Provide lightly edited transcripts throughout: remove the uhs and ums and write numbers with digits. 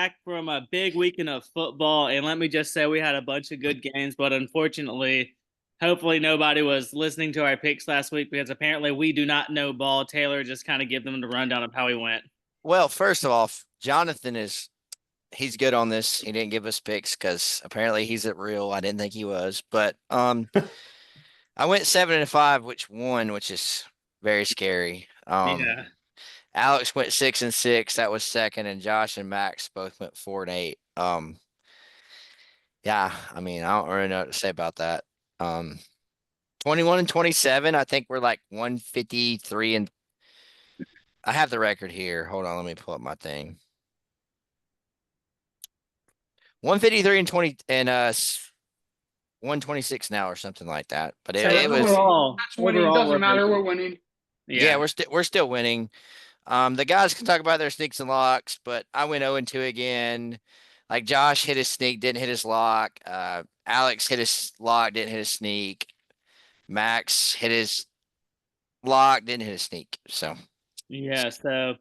back from a big weekend of football, and let me just say we had a bunch of good games, but unfortunately, hopefully nobody was listening to our picks last week because apparently we do not know ball. Taylor just kind of give them the rundown of how he went. Well, first off, Jonathan he's good on this. He didn't give us picks because apparently he's at real. I didn't think he was, but I went 7-5, which is very scary. Yeah. Alex went 6-6. That was second, and Josh and Max both went 4-8. Yeah, I mean, I don't really know what to say about that. 21-27. I think we're like 153 and I have the record here. Hold on, let me pull up my thing. 153 and 20 and 126 now or something like that. But So it was That's winning. It doesn't matter. We're winning. yeah, we're still winning. The guys can talk about their sneaks and locks, but I went 0-2 again. Like Josh hit his sneak, didn't hit his lock. Alex hit his lock, didn't hit his sneak. Max hit his lock, didn't hit his sneak. So yeah, so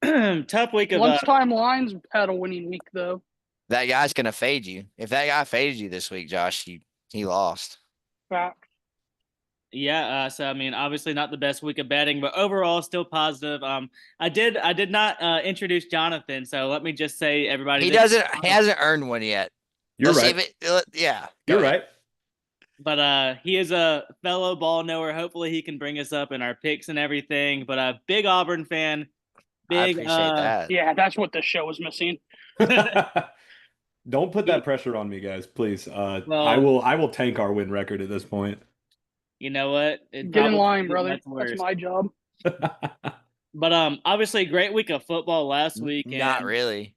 tough week of Lunchtime lines had a winning week though. that guy's gonna fade you. If that guy faded you this week, Josh, he lost. Fact. Yeah, so I mean, obviously not the best week of betting, but overall still positive. I did not introduce Jonathan, so let me just say, everybody, He hasn't earned one yet. You're right. Yeah, You're right. But he is a fellow ball knower. Hopefully, he can bring us up in our picks and everything. But a big Auburn fan. I Big, appreciate that. Yeah, that's what the show was missing. Don't put that pressure on me, guys, please. Well, I will tank our win record at this point. You know what? Get in line, brother. That's my job. But obviously, great week of football last week. Not really.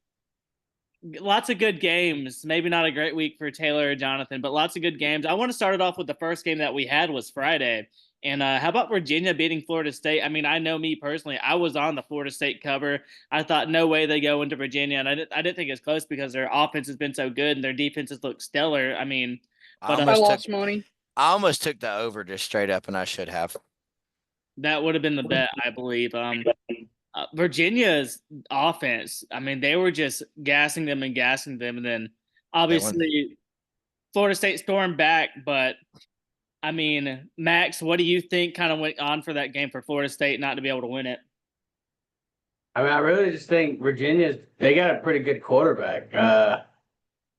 Lots of good games. Maybe not a great week for Taylor or Jonathan, but lots of good games. I want to start it off with the first game that we had was Friday. And how about Virginia beating Florida State? I mean, I know me personally, I was on the Florida State cover. I thought no way they go into Virginia, and I didn't think it's close because their offense has been so good and their defenses look stellar. I mean, but I lost money. I almost took the over just straight up, and I should have. That would have been the bet, I believe. Virginia's offense, I mean, they were just gassing them, and then obviously Florida State stormed back. But I mean, Max, what do you think kind of went on for that game for Florida State not to be able to win it? I mean, I really just think they got a pretty good quarterback.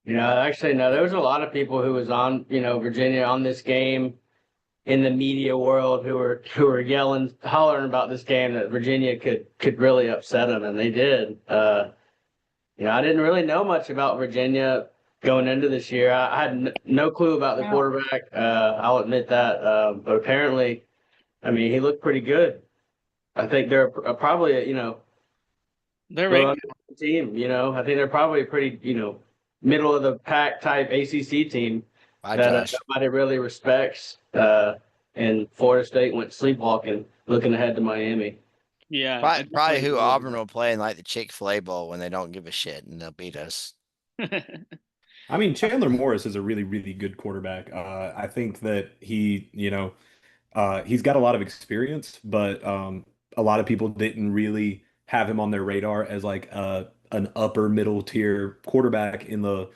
Actually, no, there was a lot of people who was on, Virginia on this game in the media world who were yelling, hollering about this game that Virginia could really upset them, and they did. I didn't really know much about Virginia going into this year. I had no clue about the quarterback. I'll admit that. But apparently, I mean, he looked pretty good. I think they're probably, they're ranked team. I think they're probably a pretty, middle of the pack type ACC team that nobody really respects. And Florida State went sleepwalking, looking ahead to Miami. Yeah, probably who Auburn will play in like the Chick-fil-A Bowl when they don't give a shit and they'll beat us. I mean, Chandler Morris is a really, really good quarterback. I think that he's got a lot of experience, but a lot of people didn't really have him on their radar as like an upper middle tier quarterback in the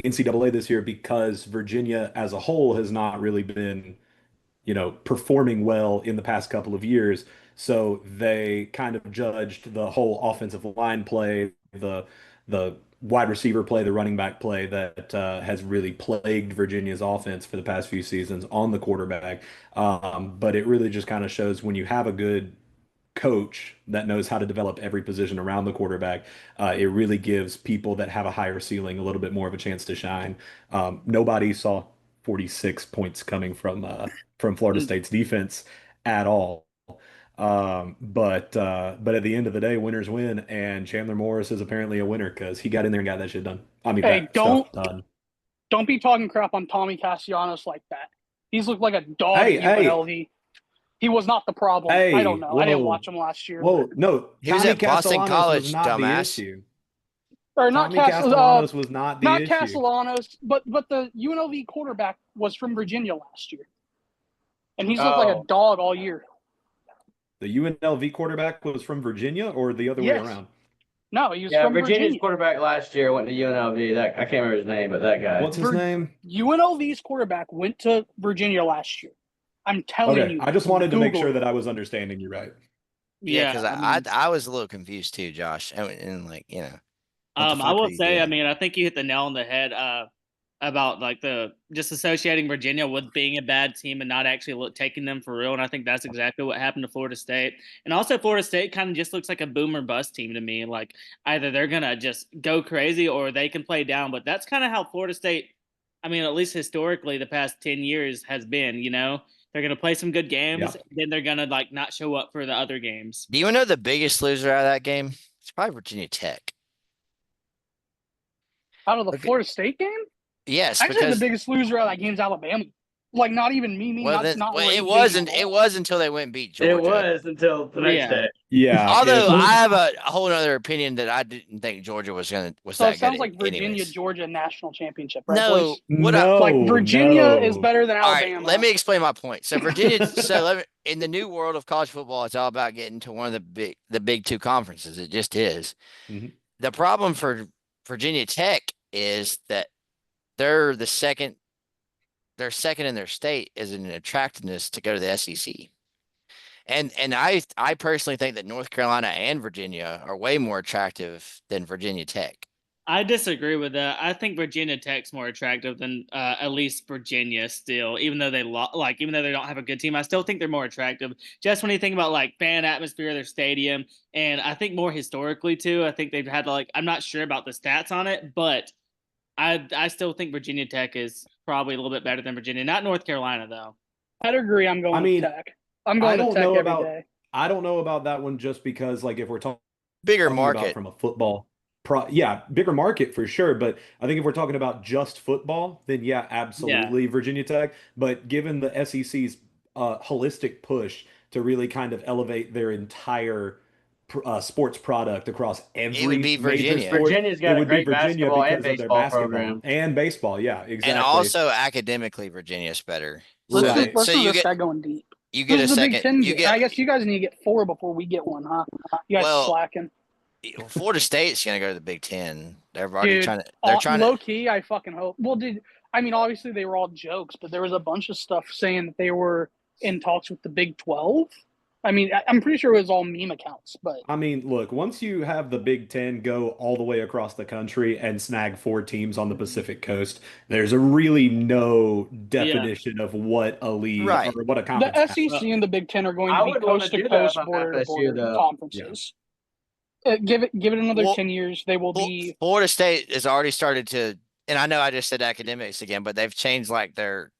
NCAA this year because Virginia as a whole has not really been, performing well in the past couple of years. So they kind of judged the whole offensive line play, the wide receiver play, the running back play that has really plagued Virginia's offense for the past few seasons on the quarterback. But it really just kind of shows when you have a good coach that knows how to develop every position around the quarterback, it really gives people that have a higher ceiling a little bit more of a chance to shine. Nobody saw 46 points coming from Florida State's defense at all. But at the end of the day, winners win, and Chandler Morris is apparently a winner because he got in there and got that shit done. I mean, hey, don't be talking crap on Tommy Castellanos like that. He's looked like a dog at UNLV. He was not the problem. I don't know. Whoa. I didn't watch him last year. Whoa, no. He was at Boston College, dumbass. Or not Castellanos was not the issue. Not Castellanos, but the UNLV quarterback was from Virginia last year. And he's looked like a dog all year. The UNLV quarterback was from Virginia or the other way around? No, he was Yeah, from Virginia's Virginia. quarterback last year went to UNLV. That I can't remember his name, but that guy. What's his name? UNLV's quarterback went to Virginia last year. I'm telling Okay, you. I just wanted to make sure Google that I was understanding you right. Yeah, because I mean, I was a little confused too, Josh. And like, you know, what the I fuck are will you say, I doing? mean, I think you hit the nail on the head about like the just associating Virginia with being a bad team and not actually taking them for real. And I think that's exactly what happened to Florida State. And also, Florida State kind of just looks like a boomer bust team to me. Like either they're gonna just go crazy or they can play down. But that's kind of how Florida State, I mean, at least historically, the past 10 years has been. You know, they're gonna play some good games, Yeah. then they're gonna like not show up for the other games. Do you know the biggest loser out of that game? It's probably Virginia Tech. out of the Look at- Florida State game. Yes, Actually, the because biggest loser out of that game is Alabama. Like, not even me, well, not then not well, rating it at all. was until they went and beat It Georgia. was until the next Yeah. day. Yeah. Although it- I have a whole other opinion that I didn't think Georgia was So that it good. sounds like Virginia, anyways. Georgia national championship, right, No, boys? what no, Like Virginia is no. better than All right, Alabama. let me explain my point. So Virginia, in the new world of college football, it's all about getting to one of the big two conferences. It just is. Mhm. The problem for Virginia Tech is that they're the second. They're second in their state as an attractiveness to go to the SEC. And I personally think that North Carolina and Virginia are way more attractive than Virginia Tech. I disagree with that. I think Virginia Tech's more attractive than at least Virginia still, even though even though they don't have a good team, I still think they're more attractive. Just when you think about like fan atmosphere, their stadium, and I think more historically too. I think they've had like I'm not sure about the stats on it, but I still think Virginia Tech is probably a little bit better than Virginia. Not North Carolina though. Pedigree, I'm going I mean, with Tech. I'm I going to don't Tech know every about day. I don't know about that one just because like if we're Bigger talking about market. from a football yeah, bigger market for sure, but I think if we're talking about just football, then yeah, absolutely Virginia Tech, but given the SEC's holistic push to really kind of elevate their entire sports product across It would every be major Virginia. sport, Virginia's it got a would be great Virginia basketball and because of their baseball basketball program. and baseball. Yeah, exactly. And also academically, Virginia's better. Let's Right. just So you this get guy going deep. you get This a is the Big second. Ten. You Game. I get guess you guys need to get 4 before we get one, huh? You guys well. slacking. Florida State's going to go to the Big Ten. They're already Dude, trying to. They're trying low to. key. I fucking hope. Well, I mean, obviously they were all jokes, but there was a bunch of stuff saying that they were in talks with the Big 12. I mean, I'm pretty sure it was all meme accounts, but I mean, look, once you have the Big Ten go all the way across the country and snag 4 teams on the Pacific Coast, there's a really no definition of what a league Right. or what a the conference SEC and the Big Ten are going I to be would wanna coast do to that coast, if I'm border to FSU, border though. conferences. Give it another Well, 10 years. They will be. Florida State has already started to, and I know I just said academics again, but they've changed like they're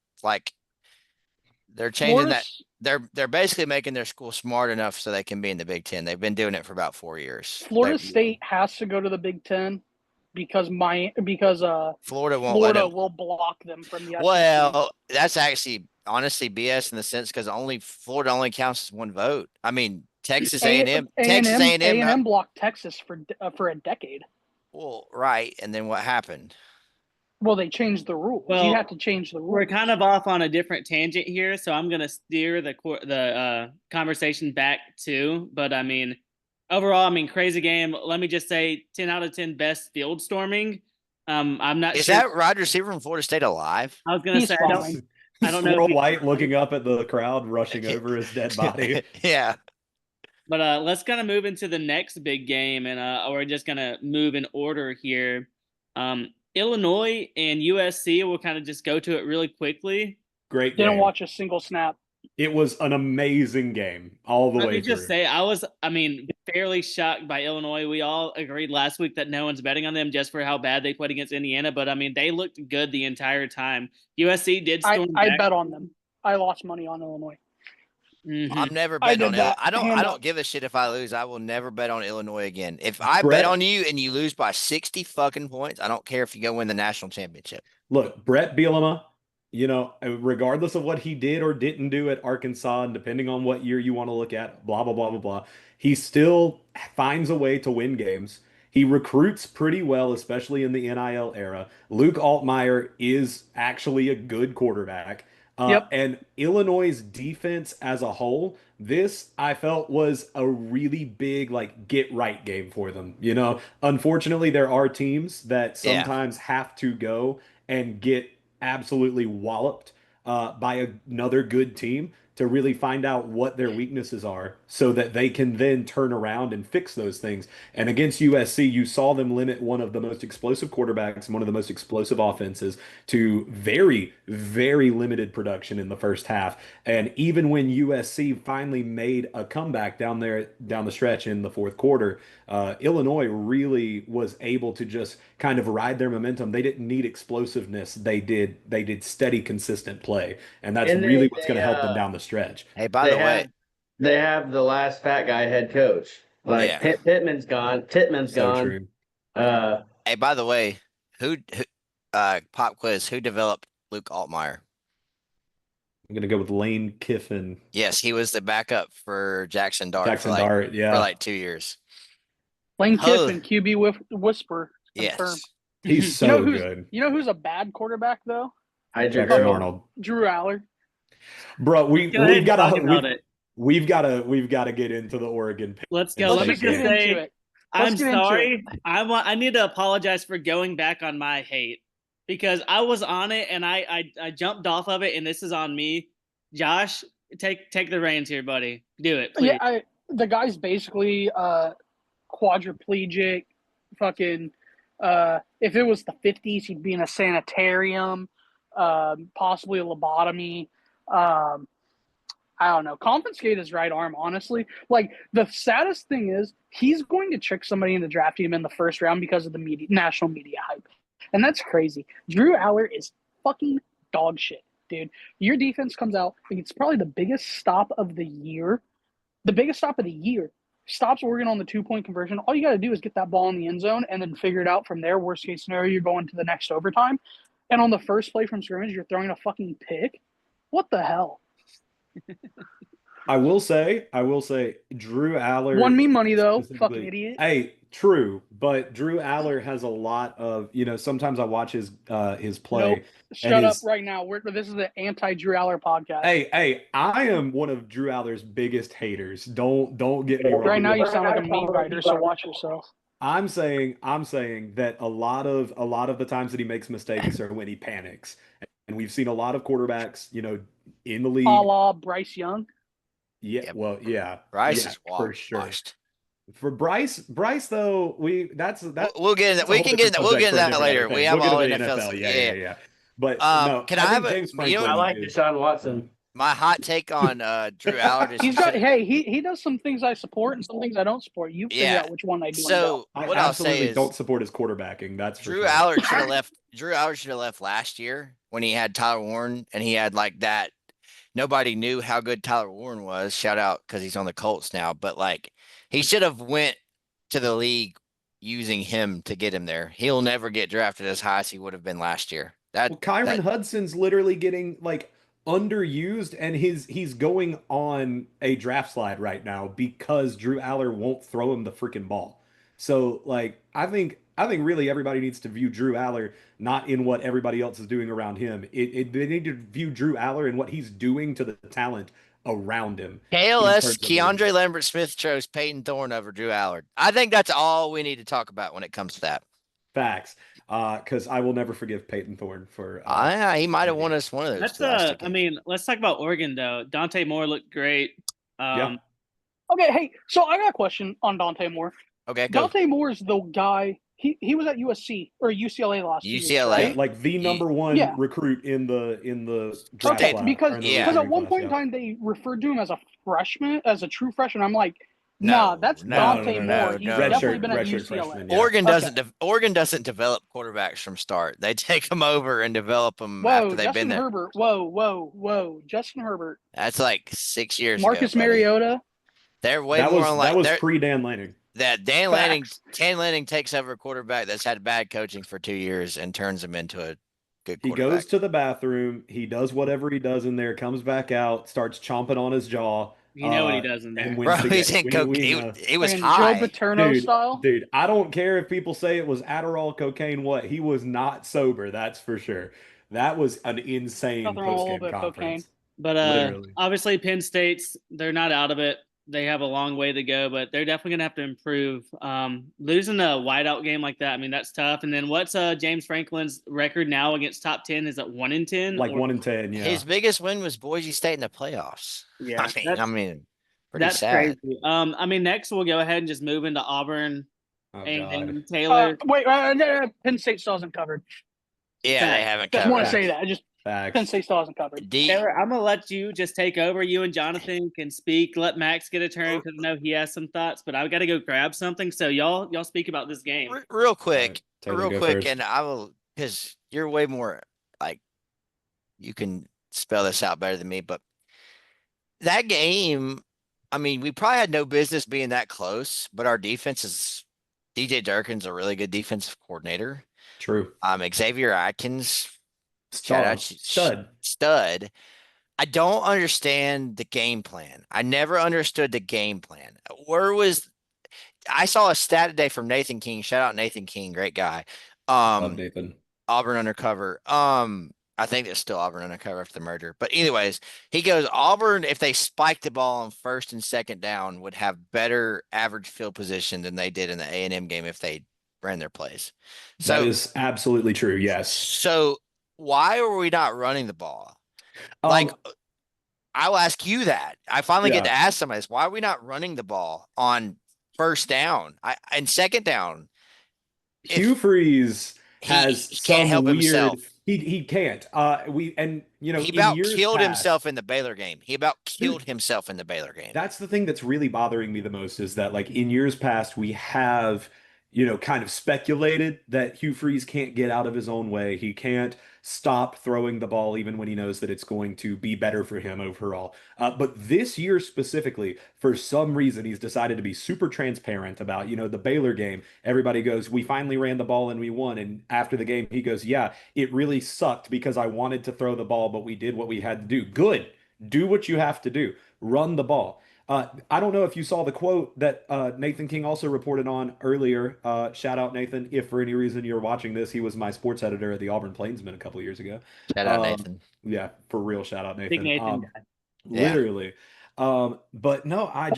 changing that. Florida's, They're basically making their school smart enough so they can be in the Big Ten. They've been doing it for about 4 years. Florida State has to go to the Big Ten because Florida won't let Florida them. will block them from the SEC. Well, that's actually honestly BS in the sense because Florida only counts as one vote. I mean, Texas A&M A&M blocked Texas for a decade. Well, right, and then what happened? Well, they changed the rules. Well, you have to change the rules. We're kind of off on a different tangent here, so I'm gonna steer the conversation back to. But I mean, overall, I mean, crazy game. Let me just say, 10 out of 10 best field storming. I'm not Is sure. that wide receiver from Florida State alive? I was gonna He's say fine. I don't know. Squirrel If White looking up at the crowd rushing over his dead body. Yeah. But let's kind of move into the next big game, and we're just gonna move in order here. Illinois and USC. We'll kind of just go to it really quickly. Great Didn't game. watch a single snap. It was an amazing game all the Let way me just through. say, I mean, fairly shocked by Illinois. We all agreed last week that no one's betting on them just for how bad they played against Indiana. But I mean, they looked good the entire time. USC did storm I back. bet on them. I lost money on Illinois. Mhm. I'm never I betting did on that. I Hand don't up. give a shit if I lose. I will never bet on Illinois again. If I bet Brett- on you and you lose by 60 fucking points, I don't care if you go win the national championship. Look, Brett Bielema, regardless of what he did or didn't do at Arkansas, and depending on what year you want to look at, blah, blah, blah, blah, blah, he still finds a way to win games. He recruits pretty well, especially in the NIL era. Luke Altmaier is actually a good quarterback. Yep. And Illinois' defense as a whole, this I felt was a really big like get right game for them. Unfortunately, there are teams that Yeah. sometimes have to go and get absolutely walloped by another good team to really find out what their weaknesses are so that they can then turn around and fix those things. And against USC, you saw them limit one of the most explosive quarterbacks and one of the most explosive offenses to very, very limited production in the first half. And even when USC finally made a comeback down the stretch in the fourth quarter, Illinois really was able to just kind of ride their momentum. They didn't need explosiveness. They did steady, consistent play, and that's And really what's going to help them down the stretch. Hey, by they the way, have they have the last fat guy head coach. Like Yeah. Pittman's gone. Tittman's So gone. true. hey, by the way, who pop quiz, who developed Luke Altmaier? I'm going to go with Lane Kiffin, Yes, he was the backup for Jackson Dart Jackson Dart. for Yeah, like 2 years. Lane Oh, Kiffin, QB whisper. Confirmed. yes. he's You know so who's good. you know who's a bad quarterback though? Hydra Jackson Grill. Arnold, Drew Aller. bro. Go ahead We've and got talk to about it. we've got to get into the Oregon Penn Let's go. Let me State just game. into say, it. I'm Let's get into sorry. I need to apologize for going back on my hate because I was on it and I jumped off of it, and this is on me. Josh, take the reins here, buddy. Do it, please. Yeah, the guy's basically quadriplegic. Fucking. If it was the 50s, he'd be in a sanitarium, possibly a lobotomy. I don't know. Confiscate his right arm, honestly. Like, the saddest thing is he's going to trick somebody into drafting him in the first round because of the national media hype. And that's crazy. Drew Aller is fucking dog shit, dude. Your defense comes out. It's probably the biggest stop of the year. The biggest stop of the year. Stops Oregon on the 2-point conversion. All you got to do is get that ball in the end zone and then figure it out from there. Worst case scenario, you're going to the next overtime. And on the first play from scrimmage, you're throwing a fucking pick. What the hell? I will say, Drew Aller Won me money though, specifically- fucking idiot. Hey, true, but Drew Aller has a lot of, sometimes I watch his play. Nope. Shut up right now. This is the anti-Drew Aller podcast. Hey, I am one of Drew Aller's biggest haters. Don't get me wrong. Right now you sound like a meat writer, so watch yourself. I'm saying that a lot of the times that he makes mistakes are when he panics. And we've seen a lot of quarterbacks, in the league. A la Bryce Young. Yeah, Yep. well, yeah. Bryce yeah, is for sure. washed. For Bryce though, that's We'll get into that. We can get into that later. We have all NFL. Yeah. But no, can I have James you Franklin know, I like Deshaun Watson. my hot take on Drew Aller? He does some things I support and some things I don't support. You figure out which one I do. So I what I'll say absolutely is don't support his quarterbacking. That's for Drew sure. Aller should have left. Drew Aller should have left last year when he had Tyler Warren and he had like that. Nobody knew how good Tyler Warren was. Shout out because he's on the Colts now. But like he should have went to the league using him to get him there. He'll never get drafted as high as he would have been last year. Kyron Hudson's literally getting like underused, and he's going on a draft slide right now because Drew Aller won't throw him the freaking ball. So like I think really everybody needs to view Drew Aller not in what everybody else is doing around him. They need to view Drew Aller and what he's doing to the talent around him. KLS Keandre Lambert Smith chose Peyton Thorne over Drew Aller. I think that's all we need to talk about when it comes to that. Facts. Because I will never forgive Peyton Thorne for he might have won us one of those. I mean, let's talk about Oregon though. Dante Moore looked great. Yeah. Okay, hey, so I got a question on Dante Moore. Okay, go. Dante Moore is the guy. He was at USC or UCLA last year. UCLA, right? like the number one recruit in the draft okay, class, because at one class, point in time they referred to him as a freshman, as a true freshman. I'm like, nah, that's Dante Moore. He's definitely been at UCLA. Freshman, yeah. Oregon doesn't develop quarterbacks from start. They take them over and develop them after they've been there. Herbert. Whoa, Justin Herbert. That's like 6 years Marcus ago. Mariota. They're way more on like that was pre Dan Lanning. That Dan Lanning takes over a quarterback that's had bad coaching for 2 years and turns him into a good quarterback. He goes to the bathroom, he does whatever he does in there, comes back out, starts chomping on his jaw. You know what he does in there. Bro, he's in cocaine. He was high. Joe Paterno style. Dude, I don't care if people say it was Adderall, cocaine, what. He was not sober, that's for sure. That was an insane Nothing wrong with a little post-game bit of cocaine. conference. But Literally. obviously Penn State's they're not out of it. They have a long way to go, but they're definitely gonna have to improve. Losing a whiteout game like that, I mean, that's tough. And then what's James Franklin's record now against top 10? Is it 1-10? Like 1-10, yeah. His biggest win was Boise State in the playoffs. Yeah, I mean, pretty that's sad. crazy. I mean, next we'll go ahead and just move into Auburn Oh, and God. Taylor. Wait, Penn State still hasn't covered. Yeah, they Facts. haven't Just covered. want to say that. Penn Facts. State still hasn't covered. Taylor, I'm gonna let you just take over. You and Jonathan can speak. Let Max get a turn because I know he has some thoughts. But I've got to go grab something. So y'all speak about this game. Real quick, Right, Taylor, go first. and I will, because you're way more like, you can spell this out better than me. But that game, I mean, we probably had no business being that close. But our defense is DJ Durkin's a really good defensive coordinator. True. Xavier Atkins, shout out, stud. I don't understand the game plan. I never understood the game plan. I saw a stat today from Nathan King. Shout out Nathan King, great guy. Love Nathan. Auburn Undercover. I think it's still Auburn Undercover after the merger. But anyways, he goes, Auburn, if they spiked the ball on first and second down, would have better average field position than they did in the A&M game if they ran their plays. So that is absolutely true, yes. So why are we not running the ball? Like, I'll ask you that. I finally get to ask somebody this. Why are we not running the ball on first down and second down? Hugh Freeze has he can't help weird, himself. He can't. He about killed himself in the Baylor game. Himself in the Baylor game. That's the thing that's really bothering me the most is that, like, in years past, we have, kind of speculated that Hugh Freeze can't get out of his own way. He can't stop throwing the ball even when he knows that it's going to be better for him overall. But this year specifically, for some reason, he's decided to be super transparent about, the Baylor game. Everybody goes, we finally ran the ball and we won. And after the game, he goes, yeah, it really sucked because I wanted to throw the ball, but we did what we had to do. Good. Do what you have to do. Run the ball. I don't know if you saw the quote that Nathan King also reported on earlier. Shout out, Nathan. If for any reason you're watching this, he was my sports editor at the Auburn Plainsman a couple years ago. Shout out, Nathan. Yeah, for real. Shout out, Nathan. Big Nathan guy. Literally. But no, I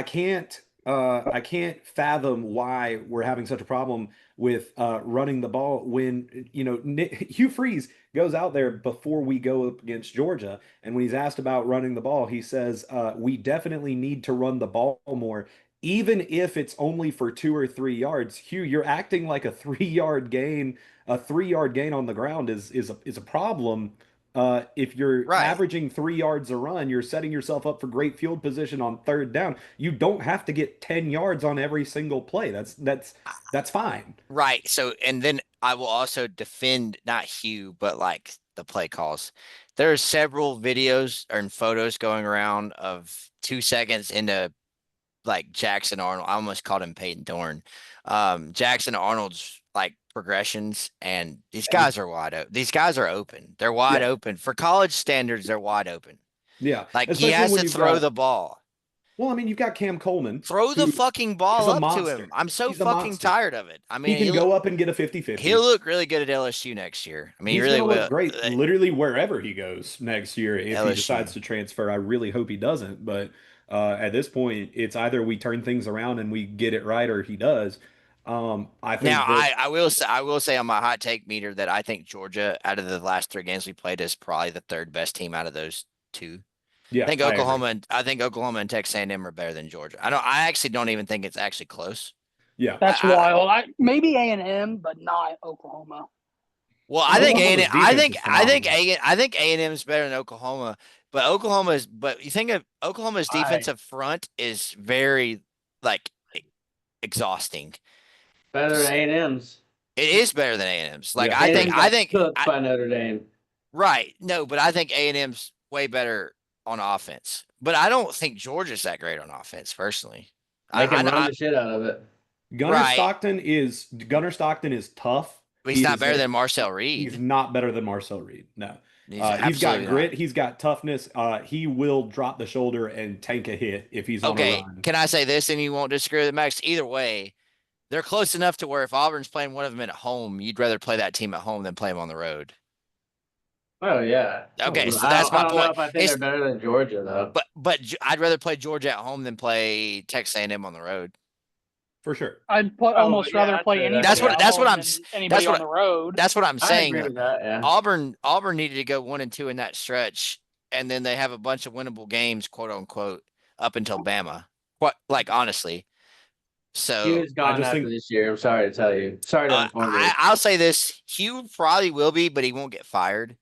can't fathom why we're having such a problem with running the ball when, Hugh Freeze goes out there before we go up against Georgia. And when he's asked about running the ball, he says, we definitely need to run the ball more, even if it's only for 2 or 3 yards. Hugh, you're acting like a 3-yard gain. A 3-yard gain on the ground is a problem. If you're averaging 3 yards a run, you're setting yourself up for great field position on third down. You don't have to get 10 yards on every single play. That's fine. Right. So, and then I will also defend not Hugh, but like the play calls. There are several videos and photos going around of 2 seconds into like Jackson Arnold. I almost called him Peyton Thorne. Jackson Arnold's like progressions, and these guys are wide open. These guys are open. They're wide open. For college standards, they're wide open. Yeah. Like, he has to throw the ball. Well, I mean, you've got Cam Coleman. Throw the fucking ball up to him. I'm so fucking tired of it. I mean, he can go up and get a 50-50. He'll look really good at LSU next year. I mean, he's he really gonna will. Look great, literally wherever he goes next year. If LSU. He decides to transfer, I really hope he doesn't. But at this point, it's either we turn things around and we get it right, or he does. I think I will say on my hot take meter that I think Georgia, out of the last 3 games we played, is probably the 3rd best team out of those 2. Yeah, I think Oklahoma and Texas A&M are better than Georgia. I actually don't even think it's actually close. Yeah, that's wild. Maybe A&M, but not Oklahoma. Well, I think A&M is better than Oklahoma, but you think of Oklahoma's defensive front is very like exhausting. Better than A&M's. It is better than A&M's. Like, I think cooked by Notre Dame. Right. No, but I think A&M's way better on offense. But I don't think Georgia's that great on offense, personally. They can run the shit out of it. Gunnar Stockton is tough. But he's not better than Marcel Reed. He's not better than Marcel Reed. No. He's got grit. He's got toughness. He will drop the shoulder and tank a hit if he's on a run. Can I say this and you won't disagree with it, Max? Either way, they're close enough to where if Auburn's playing one of them at home, you'd rather play that team at home than play them on the road. Oh yeah. Okay, so I that's don't, I my don't know point. if I think It's they're better than Georgia though. but I'd rather play Georgia at home than play Texas A&M on the road. For sure. Almost yeah, rather I'd play say anybody at That's what home I'm than anybody on the road. that's what I'm I saying. agree with that. Yeah. Auburn needed to go 1-2 in that stretch, and then they have a bunch of winnable games, quote unquote, up until Bama. What, like, honestly. So Hugh's I gone just after think this year. I'm sorry to tell you. Sorry to inform you. I'll say this: Hugh probably will be, but he won't get fired.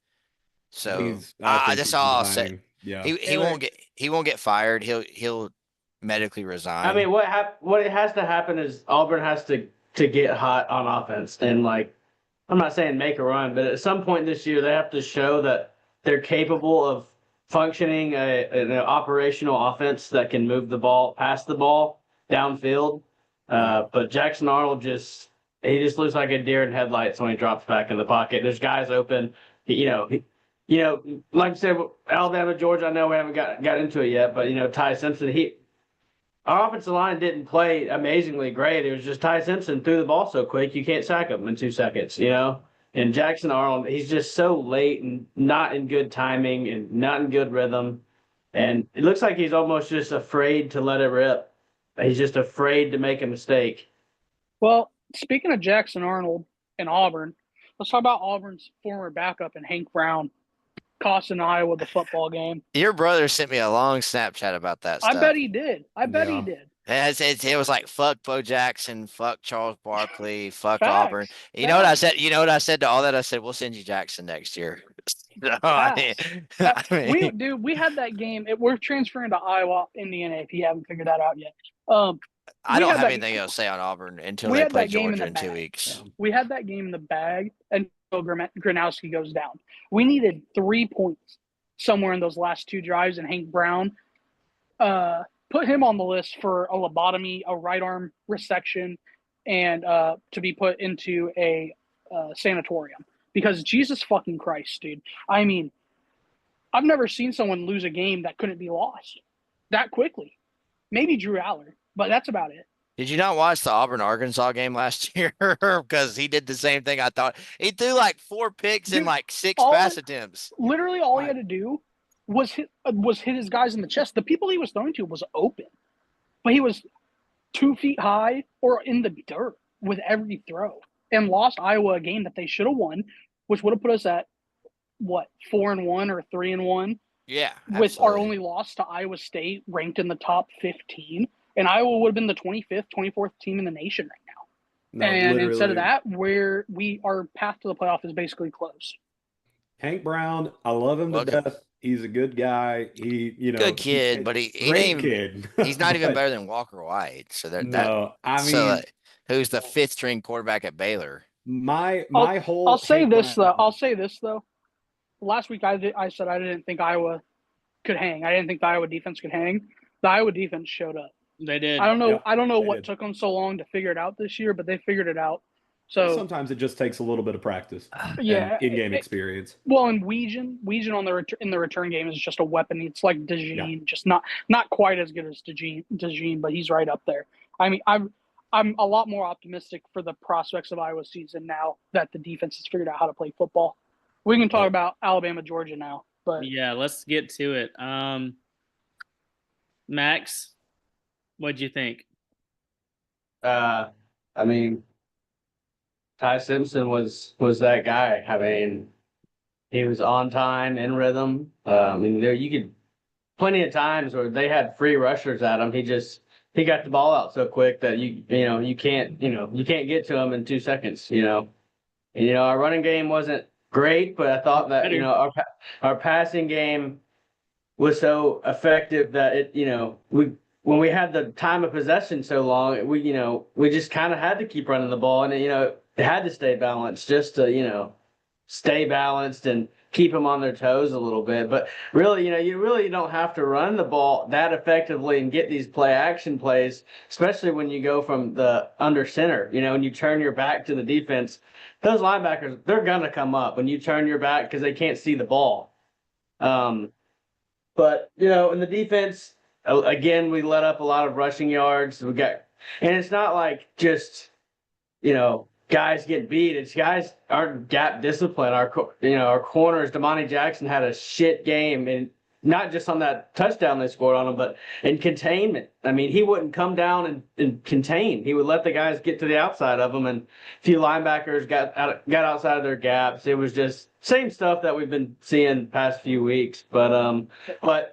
So I think that's he's all I'll say. resigning. Yeah. Taylor, He won't get fired. He'll medically I resign. mean, what it has to happen is Auburn has to get hot on offense and like I'm not saying make a run, but at some point this year they have to show that they're capable of functioning an operational offense that can move the ball, pass the ball downfield. But Jackson Arnold he just looks like a deer in headlights when he drops back in the pocket. There's guys open. Like I said, Alabama, Georgia. I know we haven't got into it yet, but Ty Simpson. Our offensive line didn't play amazingly great. It was just Ty Simpson threw the ball so quick you can't sack him in 2 seconds. And Jackson Arnold, he's just so late and not in good timing and not in good rhythm. And it looks like he's almost just afraid to let it rip. He's just afraid to make a mistake. well, speaking of Jackson Arnold and Auburn, let's talk about Auburn's former backup and Hank Brown costing Iowa the football game. Your brother sent me a long Snapchat about that I stuff. bet he did. Yeah. It was like fuck Bo Jackson, fuck Charles Barkley, fuck Facts. Auburn. You know what I said? You know what I said to all that? I said we'll send you Jackson next year. We had that game. We're transferring to Iowa, Indiana. If you haven't figured that out yet, I don't have anything else to say on Auburn until they play Georgia in 2 weeks. We had that game in the bag until Gronowski goes down. We needed 3 points somewhere in those last two drives, and Hank Brown put him on the list for a lobotomy, a right arm resection, and to be put into a sanatorium. Because Jesus fucking Christ, dude. I mean, I've never seen someone lose a game that couldn't be lost that quickly. Maybe Drew Aller, but that's about it. Did you not watch the Auburn-Arkansas game last year? Because he did the same thing. I thought he threw like 4 picks and like 6 pass attempts. Literally, all he had to do was hit his guys in the chest. The people he was throwing to was open, but he was 2 feet high or in the dirt with every throw, and lost Iowa a game that they should have won, which would have put us at what 4-1 or 3-1. Yeah, with our only loss to Iowa State ranked in the top 15, and Iowa would have been the 25th, 24th team in the nation right now. And instead of that, our path to the playoff is basically closed. Hank Brown, I love him to death. He's a good guy. Good kid, but he ain't kid. He's not even better than Walker White. So who's the 5th string quarterback at Baylor? I'll say this though. Last week I said I didn't think Iowa could hang. I didn't think the Iowa defense could hang. The Iowa defense showed up. They did. I don't know what took them so long to figure it out this year, but they figured it out. So sometimes it just takes a little bit of practice. Yeah, in-game experience. Well, and Weegan in the return game is just a weapon. It's like DeJean, just not quite as good as DeJean, but he's right up there. I mean, I'm a lot more optimistic for the prospects of Iowa season now that the defense has figured out how to play football. We can talk about Alabama, Georgia now, but yeah, let's get to it. Max, what'd you think? I mean, Ty Simpson was that guy. I mean, he was on time, in rhythm. You could plenty of times where they had free rushers at him. He got the ball out so quick that you can't get to him in 2 seconds. Our running game wasn't great, but I thought that our passing game was so effective that when we had the time of possession so long, we just kind of had to keep running the ball, and it had to stay balanced just to stay balanced and keep them on their toes a little bit. But really, you really don't have to run the ball that effectively and get these play action plays, especially when you go from the under center, when you turn your back to the defense. Those linebackers, they're going to come up when you turn your back because they can't see the ball. But, in the defense, again, we let up a lot of rushing yards. And it's not like just, guys get beat. It's guys aren't gap discipline. Our corners, Damani Jackson had a shit game, and not just on that touchdown they scored on him, but in containment. I mean, he wouldn't come down and contain. He would let the guys get to the outside of him, and a few linebackers got outside of their gaps. It was just same stuff that we've been seeing the past few weeks. But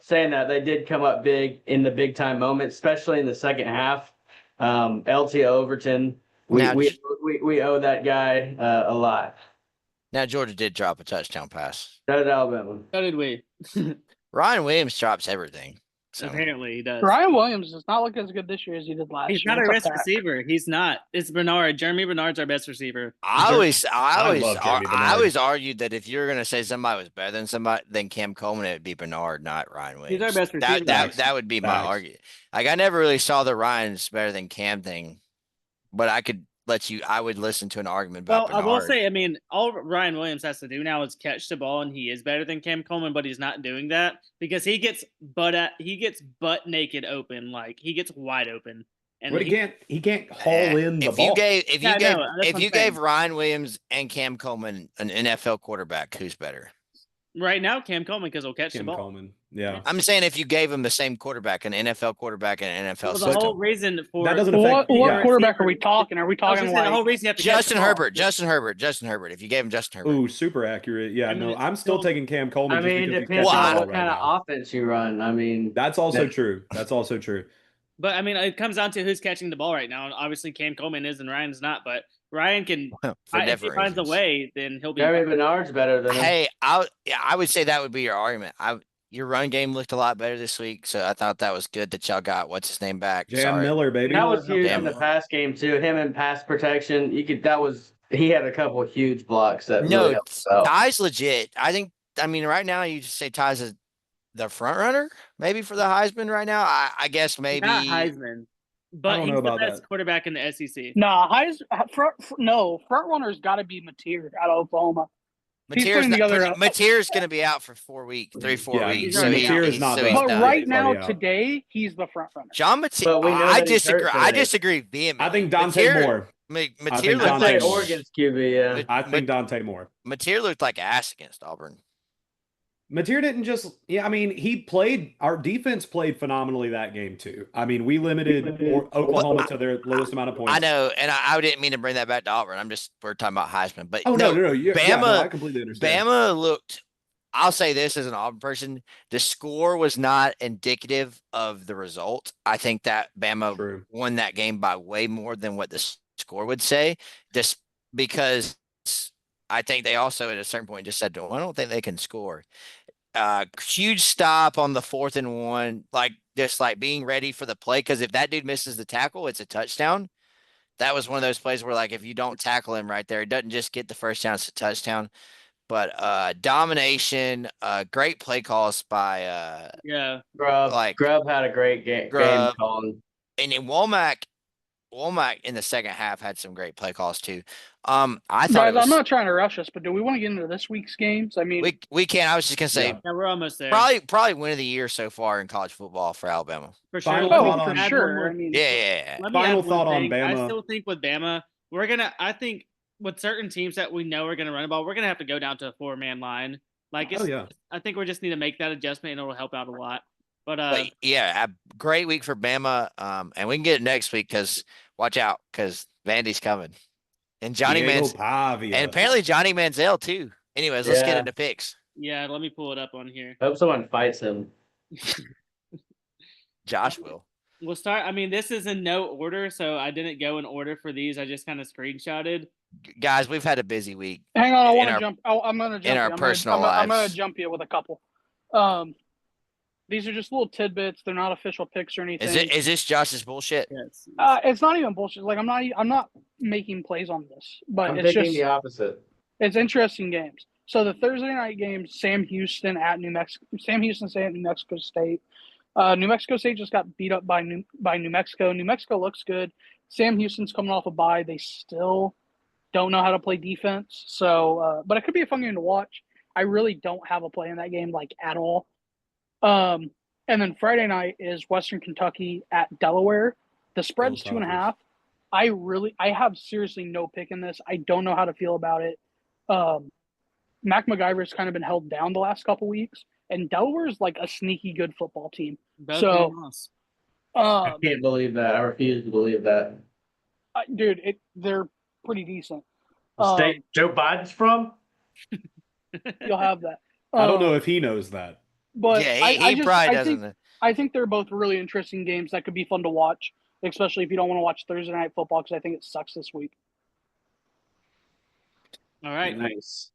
saying that, they did come up big in the big time moments, especially in the second half. LT Overton, we owe that guy a lot. Now Georgia did drop a touchdown pass. So did Alabama. So did we. Ryan Williams drops everything. So. Apparently he does. Ryan Williams does not look as good this year as he did last year. He's not our best receiver. He's not. It's Bernard. Jeremy Bernard's our best receiver. I always argued that if you're gonna say somebody was better than Cam Coleman, it'd be Bernard, not Ryan Williams. He's our best receiver. That would be my argument. Like I never really saw the Ryan's better than Cam thing, but I would listen to an argument about Bernard. I will say, I mean, all Ryan Williams has to do now is catch the ball, and he is better than Cam Coleman, but he's not doing that because he gets butt naked open, like he gets wide open. And he can't haul in the ball. If you gave Ryan Williams and Cam Coleman an NFL quarterback, who's better? Right now, Cam Coleman, because he'll catch the ball. Coleman, yeah. I'm saying if you gave him the same quarterback, an NFL quarterback and an NFL system. The whole reason for that doesn't affect what quarterback are we talking? Are we talking like the whole reason you have to Justin Herbert? If you gave him Justin Herbert. Ooh, super accurate. Yeah, no, I'm still taking Cam Coleman. I mean, it depends on what kind of offense you run. I mean, that's also true. But I mean, it comes down to who's catching the ball right now, and obviously Cam Coleman is and Ryan's not. But Ryan can, if he finds a way, then he'll be. Jeremy Bernard's better than him. Hey, I would say that would be your argument. Your run game looked a lot better this week, so I thought that was good that y'all got what's his name back. Jam Miller, baby. That was huge in the pass game too. Him in pass protection, he had a couple of huge blocks that really helped out. Ty's legit. I mean, right now you just say Ty's the front runner, maybe for the Heisman right now. I guess maybe not Heisman, but he's the best quarterback in the SEC. No, front runner's got to be Mateer out of Oklahoma. Mateer's going to be out for 4 weeks. So Mateer is not. But right now, today, he's the front runner. John Mateer. I disagree. I disagree vehemently. I think Dante Moore. Mateer looked like Oregon's QB. Yeah, I think Dante Moore. Mateer looked like ass against Auburn. Mateer didn't just. Yeah, I mean, he played. Our defense played phenomenally that game too. I mean, we limited Oklahoma to their lowest amount of points. I know, and I didn't mean to bring that back to Auburn. we're talking about Heisman, but no. Bama, I completely understand. Bama looked. I'll say this as an Auburn person: the score was not indicative of the result. I think that Bama won that game by way more than what the score would say, just because. I think they also at a certain point just said, I don't think they can score. Huge stop on the 4th and 1, just being ready for the play. Because if that dude misses the tackle, it's a touchdown. That was one of those plays where, if you don't tackle him right there, it doesn't just get the first down, it's a touchdown. But domination, great play calls by Grubb had a great game calling. And then Womack in the second half had some great play calls too. I'm not trying to rush us, but do we want to get into this week's games? I mean, we can. I was just gonna say, we're almost there. Probably win of the year so far in college football for Alabama. For sure. For sure. I mean, yeah. Final thought on Bama. I still think with Bama, I think with certain teams that we know are gonna run the ball, we're gonna have to go down to a 4-man line. I think we just need to make that adjustment, and it'll help out a lot. But yeah, a great week for Bama. And we can get it next week because watch out because Vandy's coming. And and apparently Johnny Manziel too. Anyways, let's get into picks. Yeah, let me pull it up on here. Hope someone fights him. Josh will. We'll start. I mean, this is in no order, so I didn't go in order for these. I just kind of screenshotted. Guys, we've had a busy week. Hang on, I want to jump. I'm going to jump in our personal lives. I'm going to jump you with a couple. These are just little tidbits. They're not official picks or anything. Is this Josh's bullshit? Yes. It's not even bullshit. I'm not making plays on this, but I'm it's just the opposite. It's interesting games. So the Thursday night games, Sam Houston at New Mexico. Sam Houston State at New Mexico State. New Mexico State just got beat up by New Mexico. New Mexico looks good. Sam Houston's coming off a bye. They still don't know how to play defense. So, but it could be a fun game to watch. I really don't have a play in that game at all. And then Friday night is Western Kentucky at Delaware. The spread's 2.5. I have seriously no pick in this. I don't know how to feel about it. Mac MacGyver's kind of been held down the last couple weeks, and Delaware's like a sneaky good football team. Both So, lost. I can't believe that. I refuse to believe that. Dude, they're pretty decent. The state Joe Biden's from? You'll have that. I don't know if he knows that. But Yeah, he probably doesn't. I think they're both really interesting games that could be fun to watch, especially if you don't want to watch Thursday night football because I think it sucks this week. All right. Nice.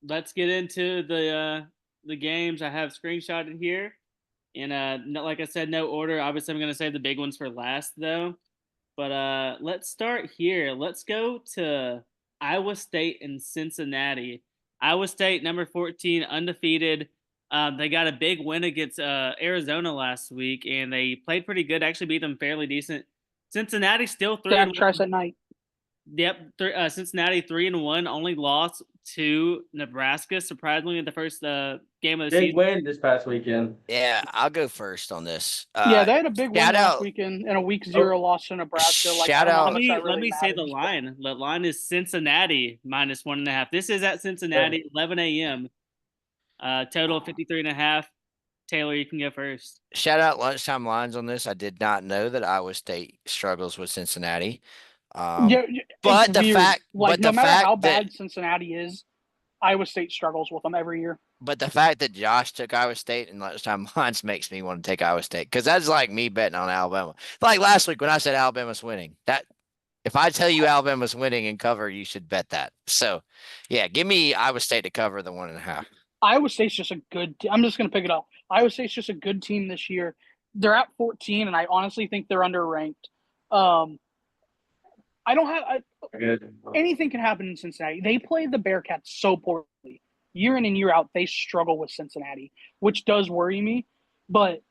Let's get into the games I have screenshotted here. And like I said, no order. Obviously, I'm going to save the big ones for last, though. But let's start here. Let's go to Iowa State and Cincinnati. Iowa State, number 14, undefeated. They got a big win against Arizona last week, and they played pretty good. Actually, beat them fairly decent. Cincinnati still 3-1. Tries at night. Yep, Cincinnati 3-1. Only lost to Nebraska. Surprisingly, in the first game of the Big season. win this past weekend. Yeah, I'll go first on this. Yeah, they had a big win shout last out- weekend and a week 0 loss to Nebraska. Like, shout I don't know how out- much that Let really me say the matters, line. The line is Cincinnati minus 1.5. This is at Cincinnati, 11 a.m. Total of 53.5. Taylor, you can go first. Shout out lunchtime lines on this. I did not know that Iowa State struggles with Cincinnati. Yeah, but it's the weird. fact, like, but no the matter fact how that, bad Cincinnati is, Iowa State struggles with them every year. but the fact that Josh took Iowa State in lunchtime lines makes me want to take Iowa State because that's like me betting on Alabama. Like last week when I said Alabama's winning, that if I tell you Alabama's winning and cover, you should bet that. So, yeah, give me Iowa State to cover the 1.5. Iowa State's just a good team. I'm just going to pick it up. Iowa State's just a good team this year. They're at 14, and I honestly think they're underranked. I don't have anything can happen in Cincinnati. They play the Bearcats so poorly. Year in and year out, they struggle with Cincinnati, which does worry me. But,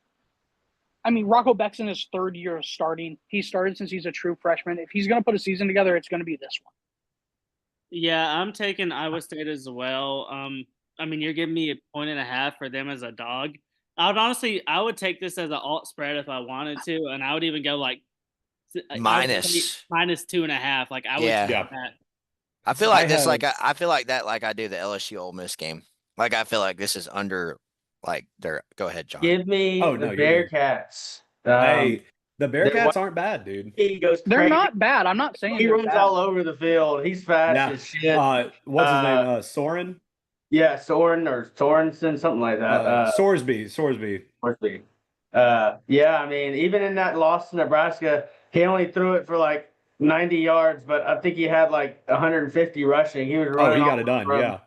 I mean, Rocco Beck's in his third year of starting. He started since he's a true freshman. If he's going to put a season together, it's going to be this one. Yeah, I'm taking Iowa State as well. I mean, you're giving me 1.5 for them as a dog. I would take this as an alt spread if I wanted to, and I would even go like Minus. minus 2.5. Like I would Yeah. do that. I feel like this, have- I feel like that, like I do the LSU Ole Miss game. Like I feel like this is under, like they're. Go ahead, John. Give me Oh, the no, you're good. Bearcats. Hey, the Bearcats what- aren't bad, dude. He goes They're crazy. not bad. I'm not saying He they're runs bad. all over the field. He's fast Nah, as shit. what's his name? Soren? Yeah, Soren or Sorensen, something like that. Sorsby. Sorsby. Yeah, I mean, even in that loss to Nebraska, he only threw it for like 90 yards, but I think he had like 150 rushing. He was Oh, running. he got all it done. over. Yeah.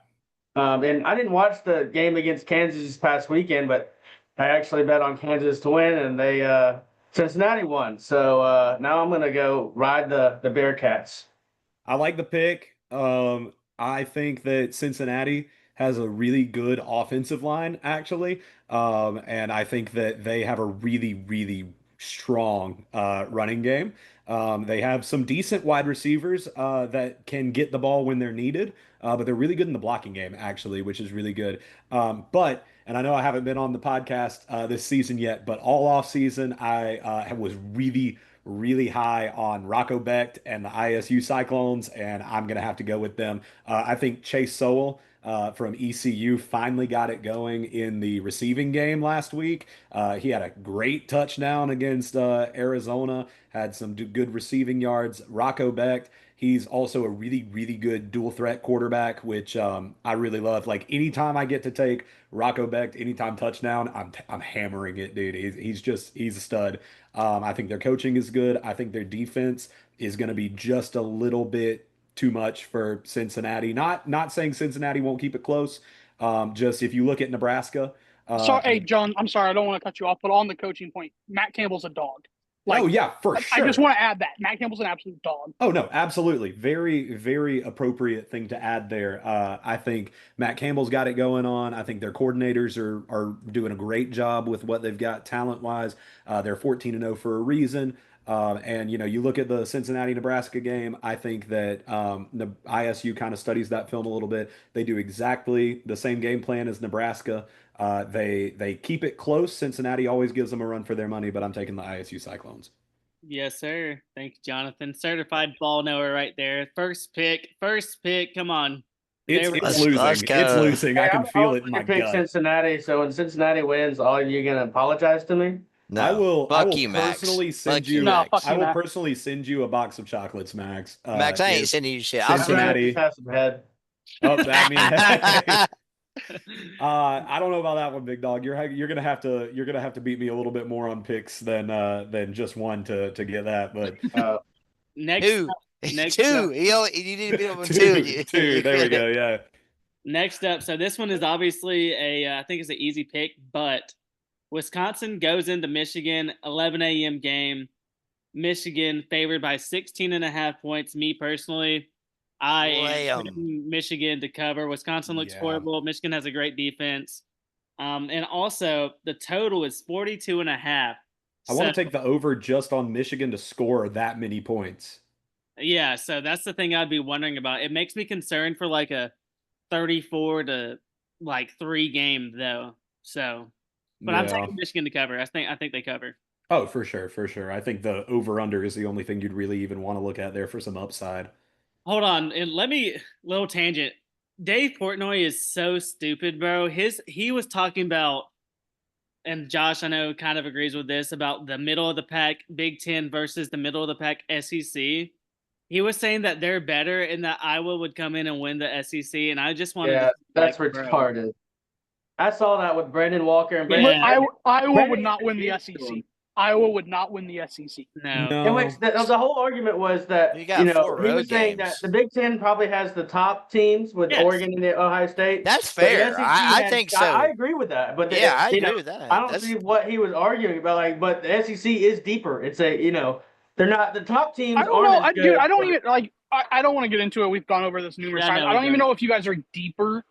And I didn't watch the game against Kansas this past weekend, but I actually bet on Kansas to win, and they Cincinnati won. So now I'm gonna go ride the Bearcats. I like the pick. I think that Cincinnati has a really good offensive line, actually. And I think that they have a really, really strong running game. They have some decent wide receivers that can get the ball when they're needed, but they're really good in the blocking game, actually, which is really good. And I know I haven't been on the podcast this season yet, but all off season, I was really high on Rocco Becht and the ISU Cyclones, and I'm going to have to go with them. I think Chase Sowell from ECU finally got it going in the receiving game last week. He had a great touchdown against Arizona, had some good receiving yards. Rocco Becht, he's also a really good dual threat quarterback, which I really love. Like anytime I get to take Rocco Becht, anytime touchdown, I'm hammering it, dude. He's a stud. I think their coaching is good. I think their defense is going to be just a little bit too much for Cincinnati. Not saying Cincinnati won't keep it close. Just if you look at Nebraska. Hey, John, I'm sorry. I don't want to cut you off, but on the coaching point, Matt Campbell's a dog. Oh yeah, for sure. I just want to add that Matt Campbell's an absolute dog. Oh no, absolutely. Very appropriate thing to add there. I think Matt Campbell's got it going on. I think their coordinators are doing a great job with what they've got talent-wise. They're 14-0 for a reason. And you look at the Cincinnati Nebraska game. I think that the ISU kind of studies that film a little bit. They do exactly the same game plan as Nebraska. They keep it close. Cincinnati always gives them a run for their money, but I'm taking the ISU Cyclones. Yes, sir. Thank you, Jonathan. Certified ball knower right there. First pick. Come on. It's There we it's go. Let's losing. It's go. losing. I Hey, can I feel was it in going my to pick gut. Cincinnati, so when Cincinnati wins, are you gonna apologize to me? I No. will Fuck you, Max. personally send Fuck you, you No, fuck Max. I you, will Matt. personally send you a box of chocolates, Max. Max, I ain't If sending you shit. I'll I'd send rather you. just have some head. Oh, I mean, hey, I don't know about that one, big dog. You're gonna have to beat me a little bit more on picks than just one to get that. But Next Two. up, next Two. up, You need to beat him on two. two. There we go. Yeah. next up. So this one is obviously I think it's an easy pick, but Wisconsin goes into Michigan, 11 a.m. game. Michigan favored by 16.5 points. Me personally, I Lay am 'em. picking Michigan to cover. Wisconsin looks Yeah. horrible. Michigan has a great defense. And also the total is 42.5. I want So to take the over just on Michigan to score that many points. yeah, so that's the thing I'd be wondering about. It makes me concerned for like a 34 to like 3 game though. So, but I'm Yeah. taking Michigan to cover. I think they cover. Oh, for sure, for sure. I think the over under is the only thing you'd really even want to look at there for some upside. Hold on, and let me little tangent. Dave Portnoy is so stupid, bro. He was talking about, and Josh I know kind of agrees with this about the middle of the pack Big Ten versus the middle of the pack SEC. He was saying that they're better and that Iowa would come in and win the SEC, and I just wanted Yeah, to that's like, bro. retarded. I saw that with Brandon Walker and Yeah. Iowa Brandon would not win the introduced to SEC. him. Iowa would not win the SEC. No. In which the whole argument was that You got 4 he road was saying games. that the Big Ten probably has the top teams with Yes. Oregon and Ohio State. That's but the fair. SEC I think so. I agree with that. But Yeah, I you agree know, with that. I don't see what he was arguing about. Like, but the SEC is deeper. It's they're not the top teams. I don't know, aren't as good. I don't even like. I don't want to get into it. We've gone over this numerous times. no, I don't we even don't. know if you guys are deeper,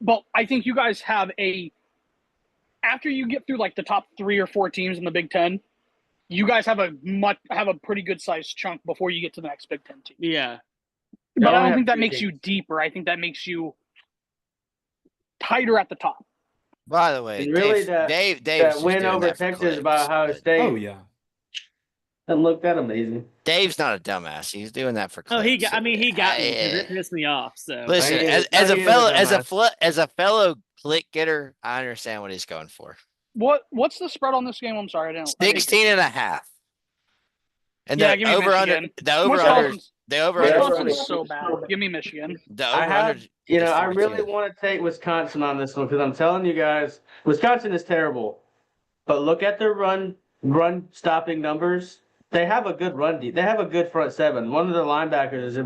but I think you guys have after you get through like the top 3 or 4 teams in the Big Ten, you guys have a pretty good sized chunk before you get to the next Big Ten team. Yeah. But I only don't think have that 2 makes you teams. deeper. I think that makes you tighter at the top. By the way, And really, Dave's that just win doing over that for Texas clicks, by Ohio but State Oh yeah. doesn't look that amazing. Dave's not a dumbass. He's doing that for clicks. Oh, he got me 'cause it I- pissed me off. So Listen, He is- as he a is a fellow dumbass. as a fellow click getter, I understand what he's going for. What's the spread on this game? I'm sorry, I didn't. 16.5. And Yeah, the give me over under Michigan. the over under Wisconsin's, the over Yeah, under Wisconsin's so bad. Give me Michigan. the I over have, under I 42. really want to take Wisconsin on this one because I'm telling you guys, Wisconsin is terrible. But look at their run stopping numbers. They have a good They have a good front seven. One of their linebackers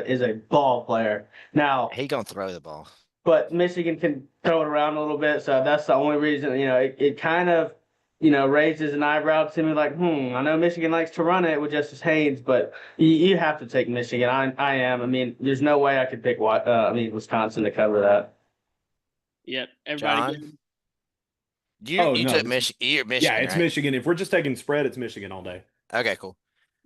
is a ball player. Now, He gonna throw the ball. but Michigan can throw it around a little bit, so that's the only reason. It kind of raises an eyebrow to me, like, I know Michigan likes to run it with Justice Haynes, but you have to take Michigan. I am. I mean, there's no way I could pick Wisconsin to cover that. yep. Everybody John? good? You no, took Michigan. You're Michigan, Yeah, it's right? Michigan. If we're just taking spread, it's Michigan all day. Okay, cool.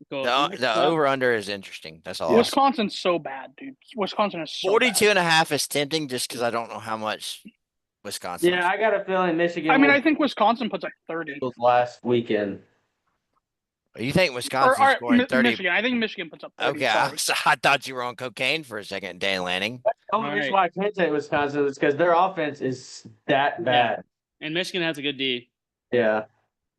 Cool. The over under is interesting. That's all. Wisconsin's so bad, dude. Wisconsin is so 42.5 is tempting just because I don't know how much Wisconsin. Yeah, I got a feeling Michigan. I mean, I think Wisconsin puts like 30. Last weekend. You think Wisconsin's scoring 30? Michigan. I think Michigan puts up 30. Okay, Sorry. I thought you were on cocaine for a second, Dan Lanning. The only All reason right. why I can't take Wisconsin is because their offense is that bad. And Michigan has a good D. Yeah.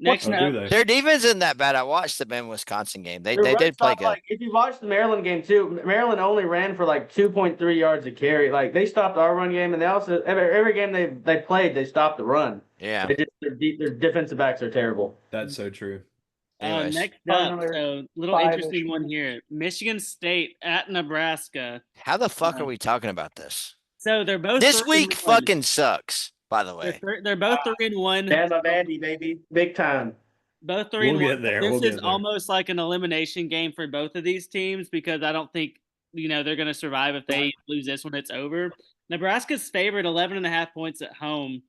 Next Oh, up, do they? Their defense isn't that bad. I watched the Ben Wisconsin game. They Their did run play stop, good. Like, if you watch the Maryland game too, Maryland only ran for like 2.3 yards a carry. Like, they stopped our run game, and they also every game they played, they stopped the run. Yeah. Their defensive backs are terrible. That's so true. Anyways, next up, Another so little 5-ish interesting one here. Michigan State at Nebraska. how the fuck are we talking about this? So they're both This 3-1. week fucking sucks. By the way, They're both 3-1. BAMA Vandy, baby, big time. Both 3-1. We'll get there. This We'll is get there. almost like an elimination game for both of these teams because I don't think they're going to survive if they lose this one. It's over. Nebraska's favored 11.5 points at home.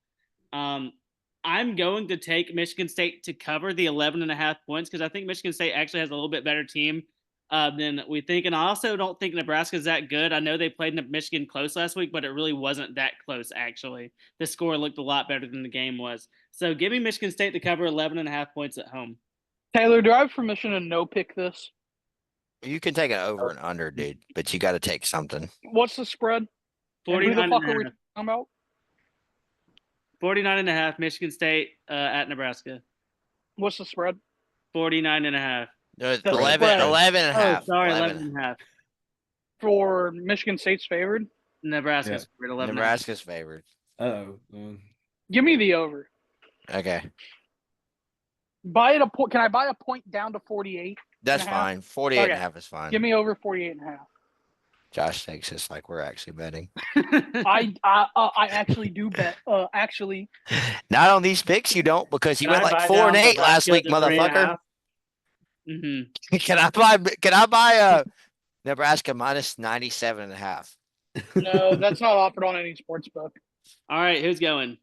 I'm going to take Michigan State to cover the 11.5 points because I think Michigan State actually has a little bit better team than we think. And I also don't think Nebraska's that good. I know they played Michigan close last week, but it really wasn't that close, actually. The score looked a lot better than the game was. So give me Michigan State to cover 11.5 points at home. Taylor, do I have permission to no pick this? You can take it over and under, dude, but you got to take something. What's the spread? And who the 49 fuck and a are we half. talking about? 49 and a half, Michigan State at Nebraska. What's the spread? 49 and a half. No, The 11, spread. 11 and a half. Oh, sorry, 11. 11 and a half. For Michigan State's favored? Nebraska's favored, 11 and a half. Nebraska's favored. Oh. Give me the over. Okay. Buy it a point. Can I buy a point down to 48? That's and a half? fine. 48 and a Okay. half is fine. Give me over 48 and a half. Josh takes this like we're actually betting. I actually do bet. Actually, Not on these picks, you don't, because you Can went I like buy 4 and down 8 last Nebraska week, to 3.5? motherfucker. Mm-hmm. Can I buy Nebraska minus 97 and a half? no, that's not offered on any sports book. All right, who's going?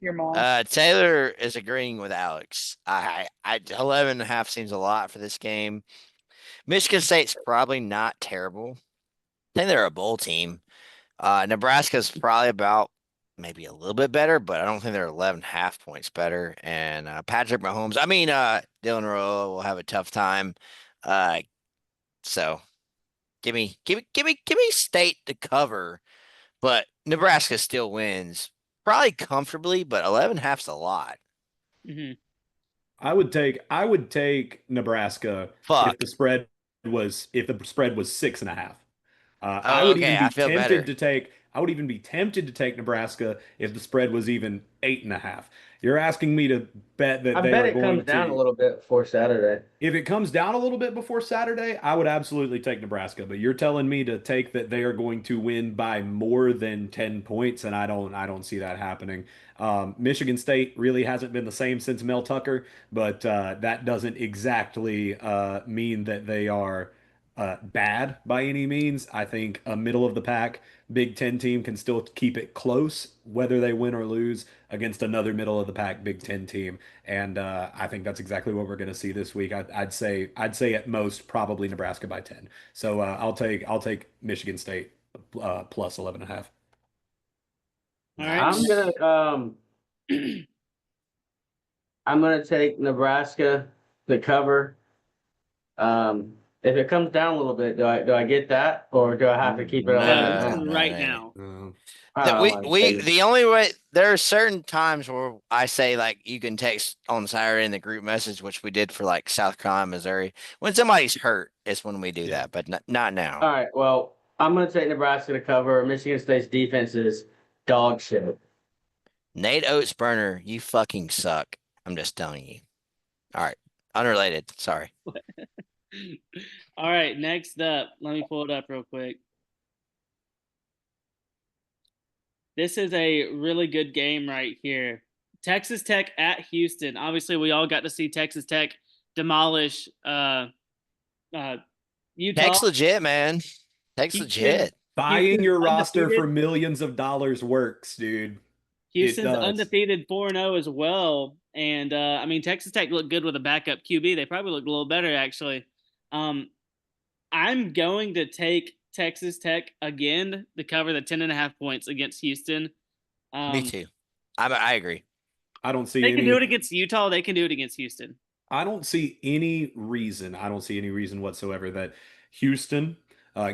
Your mom. Taylor is agreeing with Alex. 11 and a half seems a lot for this game. Michigan State's probably not terrible. I think they're a bowl team. Nebraska's probably about maybe a little bit better, but I don't think they're 11.5 points better. And Patrick Mahomes, Dylan Rowe will have a tough time. So give me State to cover, but Nebraska still wins probably comfortably, but 11.5's a lot. Mm-hmm. I would take Nebraska Fuck. if the spread was 6.5. I would even be tempted to take. I would even be tempted to take Nebraska if the spread was even 8.5. You're asking me to bet that I they bet are it going comes down to. a little bit before Saturday. If it comes down a little bit before Saturday, I would absolutely take Nebraska. But you're telling me to take that they are going to win by more than 10 points, and I don't see that happening. Michigan State really hasn't been the same since Mel Tucker, but that doesn't exactly mean that they are bad by any means. I think a middle of the pack Big Ten team can still keep it close, whether they win or lose against another middle of the pack Big Ten team. And I think that's exactly what we're going to see this week. I'd say at most probably Nebraska by 10. So I'll take Michigan State plus 11.5. All right. I'm gonna take Nebraska to cover. If it comes down a little bit, do I get that, or do I have to keep it No, 11.5? right no. now. The only way, there are certain times where I say like you can text on Saturday in the group message, which we did for like South Carolina, Missouri. When somebody's hurt is when we do that, but not now. All right, well, I'm gonna take Nebraska to cover. Michigan State's defense is dog shit. Nate Oates burner, you fucking suck. I'm just telling you. All right, unrelated. Sorry. All right, next up, let me pull it up real quick. This is a really good game right here. Texas Tech at Houston. Obviously, we all got to see Texas Tech demolish Utah. Tech's legit, man. Tech's legit. Buying your roster undefeated. for millions of dollars works, dude. Houston's does. undefeated 4-0 as well. And Texas Tech looked good with a backup QB. They probably looked a little better, actually. I'm going to take Texas Tech again to cover the 10.5 points against Houston. Me too. I agree. I don't see They any. can do it against Utah. They can do it against Houston. I don't see any reason whatsoever that Houston,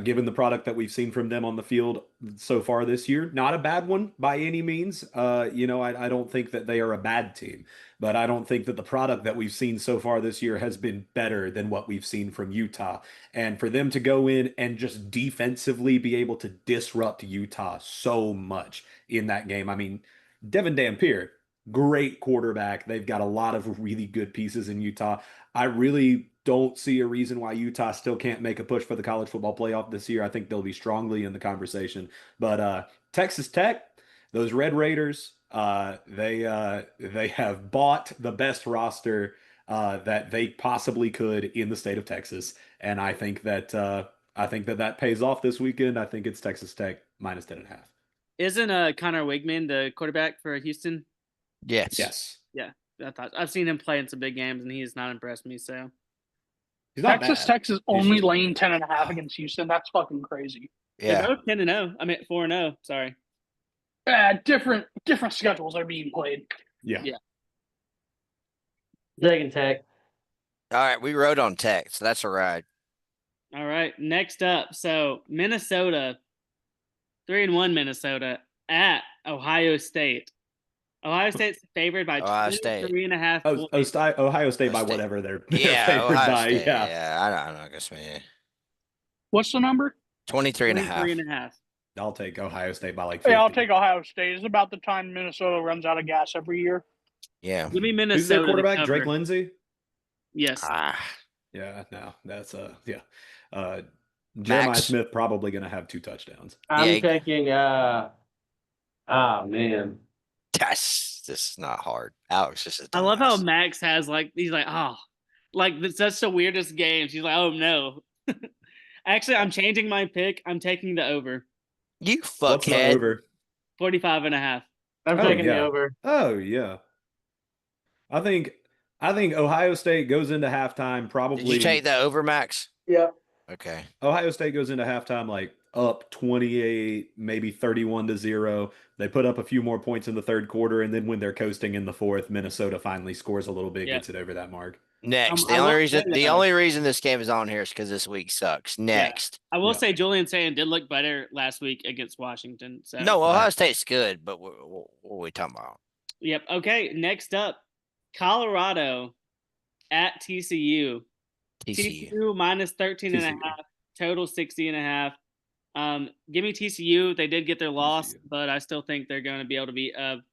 given the product that we've seen from them on the field so far this year, not a bad one by any means. I don't think that they are a bad team, but I don't think that the product that we've seen so far this year has been better than what we've seen from Utah. And for them to go in and just defensively be able to disrupt Utah so much in that game. I mean, Devin Dampier, great quarterback. They've got a lot of really good pieces in Utah. I really don't see a reason why Utah still can't make a push for the college football playoff this year. I think they'll be strongly in the conversation. But Texas Tech, those Red Raiders, they have bought the best roster that they possibly could in the state of Texas, and I think that that pays off this weekend. I think it's Texas Tech minus 10.5. Isn't Connor Wigman the quarterback for Houston? Yes. Yeah, I've seen him play in some big games, and he has not impressed me. So He's not Texas bad. Tech is only laying 10.5 against Houston. That's fucking crazy. Yeah. they're both 10-0. 4-0. Sorry. Different schedules are being played. Yeah. Taking Tech. All right, we rode on tech, so that's a ride. All right, next up. So Minnesota, 3-1 Minnesota at Ohio State. Ohio State's favored by Ohio State. 23.5 Oh, points. Ohio State Ohio by State. whatever they're Yeah, favored Ohio by. State. Yeah. Yeah, I'm not gonna say What's the number? 23.5. 23.5. I'll take Ohio State by like Yeah, I'll 50. take Ohio State. It's about the time Minnesota runs out of gas every year. Yeah. Give me Minnesota. Who's their quarterback? to cover. Drake Lindsay? Yes. Yeah, no, that's yeah. Jeremiah Max. Smith probably going to have 2 touchdowns. I'm taking man. This is not hard. Alex just is I love how dumbass. Max has he's like, that's the weirdest games. He's like, oh no. Actually, I'm changing my pick. I'm taking the over. You What's the fuckhead. over? 45.5. I'm Oh, taking yeah. the over. Oh yeah. I think Ohio State goes into halftime probably. Did you take the over, Max? Yeah. Okay. Ohio State goes into halftime like up 28, maybe 31-0. They put up a few more points in the third quarter, and then when they're coasting in the fourth, Minnesota finally scores a little bit, gets it over that mark. Next, I will say the that- only reason this game is on here is because this week sucks. Next, I will Yeah. say Julian Sand did look better last week against Washington. So no, Ohio State's good, but what are we talking about? Yep. Okay. Next up, Colorado at TCU. TCU minus 13.5, total 60.5. Give me TCU. They did get their loss, but I still think they're going to be able to beat a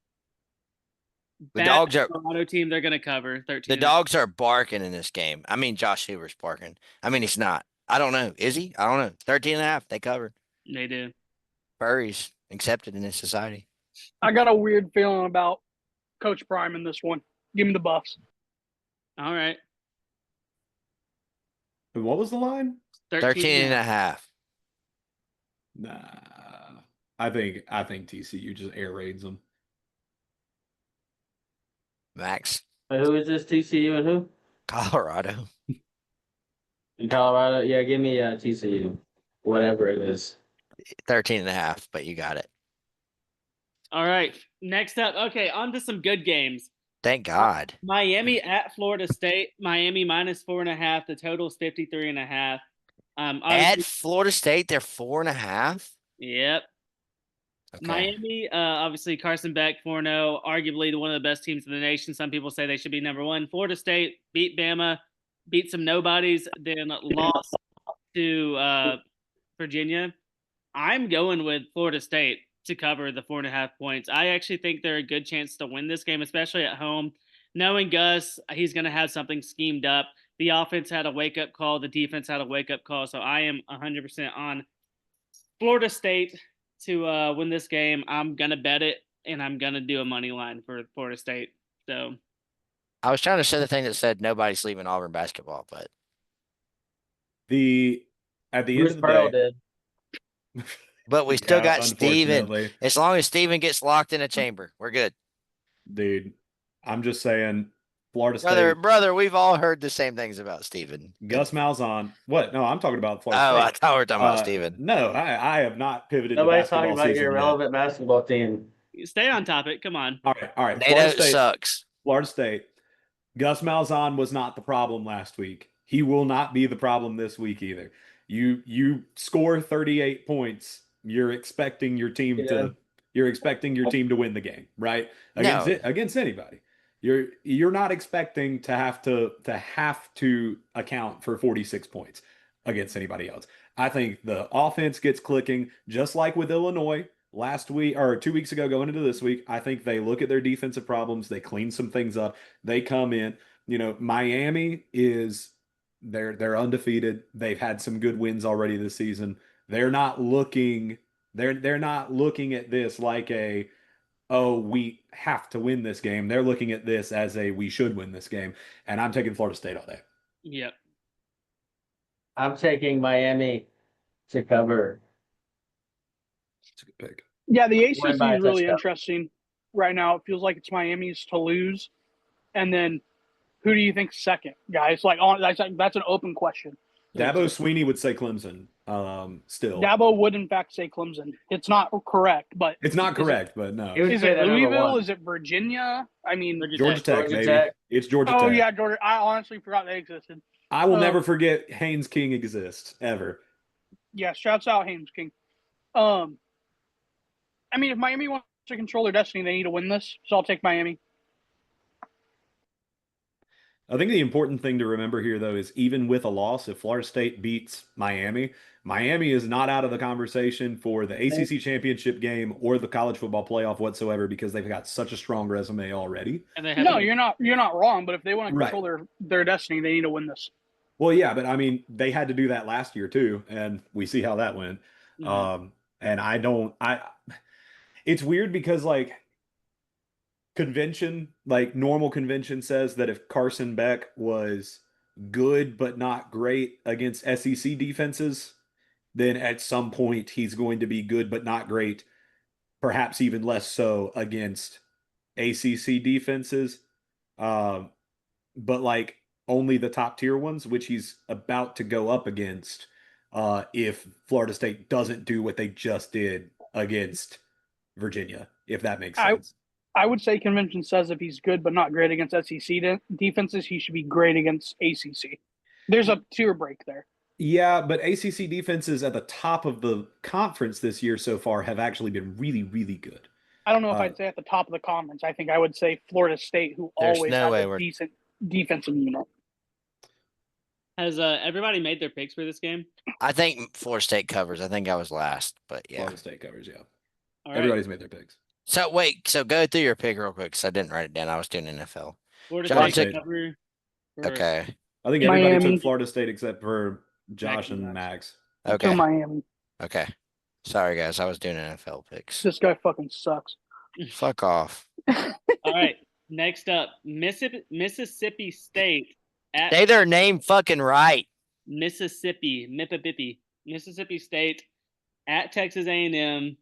Colorado team. They're going to cover 13. The dogs are barking in this game. I mean, Josh Hoover's barking. I mean, he's not. I don't know. Is he? I don't know. 13.5. They cover. They do. Furries accepted in this society. I got a weird feeling about Coach Prime in this one. Give me the Buffs. All right. What was the line? 13.5. Nah. I think TCU just air raids them. Max. Who is this? TCU and who? Colorado. In Colorado? Yeah, give me TCU. Whatever it is. 13.5, but you got it. All right. Next up. Okay, on to some good games. Thank God. Miami at Florida State. Miami minus 4.5. The total is 53.5. At Florida State, they're 4.5. Yep. Okay. Miami, obviously Carson Beck, 4-0, arguably one of the best teams in the nation. Some people say they should be number one. Florida State beat Bama, beat some nobodies, then lost to Virginia. I'm going with Florida State to cover the 4.5 points. I actually think they're a good chance to win this game, especially at home. Knowing Gus, he's going to have something schemed up. The offense had a wake-up call. The defense had a wake-up call. So I am 100% on Florida State to win this game. I'm going to bet it, and I'm going to do a money line for Florida State. So I was trying to say the thing that said nobody's leaving Auburn basketball, but at the end Bruce of the Pearl day, did. but we still got Steven. unfortunately. As long as Steven gets locked in a chamber, we're good. Dude, I'm just saying, Florida State. Brother, we've all heard the same things about Steven. Gus Malzahn. What? No, I'm talking about Florida Oh, I State. thought we were talking about Steven. No, I have not pivoted Nobody's to basketball talking about season your yet. irrelevant basketball team. stay on topic. Come on. All right. NATO sucks. Florida State. Gus Malzahn was not the problem last week. He will not be the problem this week either. You score 38 points. You're expecting your team to win the game, right? Against anybody. You're not expecting to have to account for 46 points against anybody else. I think the offense gets clicking just like with Illinois last week or 2 weeks ago going into this week. I think they look at their defensive problems, they clean some things up, they come in. Miami they're undefeated. They've had some good wins already this season. They're not looking at this like we have to win this game. They're looking at this as we should win this game. And I'm taking Florida State all day. Yep. I'm taking Miami to cover. It's a good pick. Yeah, the ACC Win by a is really touchdown. interesting right now. It feels like it's Miami's to lose. And then who do you think's second, guys? That's an open question. Dabo Sweeney would say Clemson. Still, Dabo would in fact say Clemson. It's not correct, but it's not correct, but no. He would is say it they're number Louisville? one. Is it Virginia? I mean, Georgia Tech, Georgia baby. Tech. It's Georgia oh Tech. yeah, Georgia. I honestly forgot they existed. I will never forget Haynes King exists ever. Yeah, shouts out Haynes King. I mean, if Miami wants to control their destiny, they need to win this. So I'll take Miami. I think the important thing to remember here, though, is even with a loss, if Florida State beats Miami, Miami is not out of the conversation for the ACC championship game or the college football playoff whatsoever because they've got such a strong resume already. And they No, you're not wrong. But if they want to Right. control their destiny, they need to win this. Well, yeah, but I mean, they had to do that last year too, and we see how that went. Mhm. And it's weird because like normal convention says that if Carson Beck was good but not great against SEC defenses, then at some point he's going to be good but not great, perhaps even less so against ACC defenses. But like only the top tier ones, which he's about to go up against if Florida State doesn't do what they just did against Virginia, if that makes sense. I would say convention says if he's good but not great against SEC defenses, he should be great against ACC. There's a tier break there. Yeah, but ACC defenses at the top of the conference this year so far have actually been really, really good. I don't know if I'd say at the top of the conference. I think I would say Florida State, who There's always no has way a we're- decent defensive unit. Has everybody made their picks for this game? I think Florida State covers. I think I was last, but yeah. Florida State covers, yeah. All right. Everybody's made their picks. So wait, so go through your pick real quick because I didn't write it down. I was doing NFL. Florida John State took- cover for- Okay. I think everybody Miami. took Florida State except for Josh Max and and Max. Okay. To Miami. Okay. Sorry guys, I was doing NFL picks. This guy fucking sucks. Fuck off. All right. Next up, Mississippi State at Say their name fucking right. Mississippi State at Texas A&M.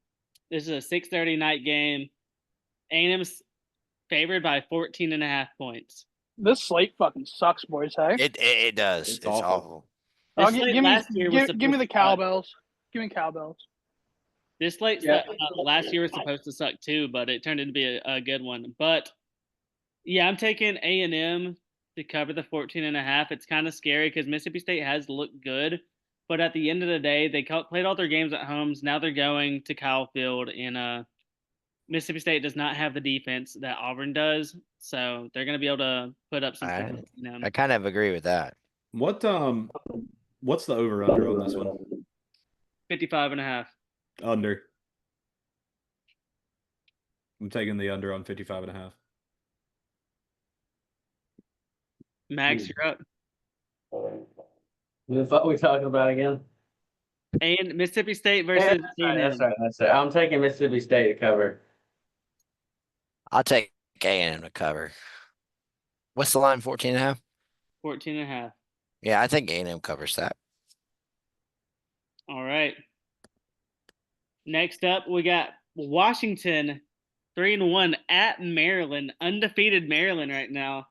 This is a 6:30 night game. A&M's favored by 14.5 points. This slate fucking sucks, boys. Hey, It does. It's It's awful. awful. This give slate me last year was give me supposed the to suck. cowbells. Give me cowbells. This slate Yeah. last year was supposed to suck too, but it turned into be a good one. But yeah, I'm taking A&M to cover the 14.5. It's kind of scary because Mississippi State has looked good, but at the end of the day, they played all their games at homes. Now they're going to Kyle Field, and Mississippi State does not have the defense that Auburn does, so they're going to be able to put up some. I kind of agree with that. What's the over under on this one? 55.5. Under. I'm taking the under on 55.5. Max, you're up. Who the fuck we talking about again? And Mississippi State Yeah, versus that's right. I'm taking Mississippi State to cover. I'll take A&M to cover. What's the line? 14.5? 14.5. Yeah, I think A&M covers that. All right. Next up, we got Washington 3-1 at Maryland, undefeated Maryland right now.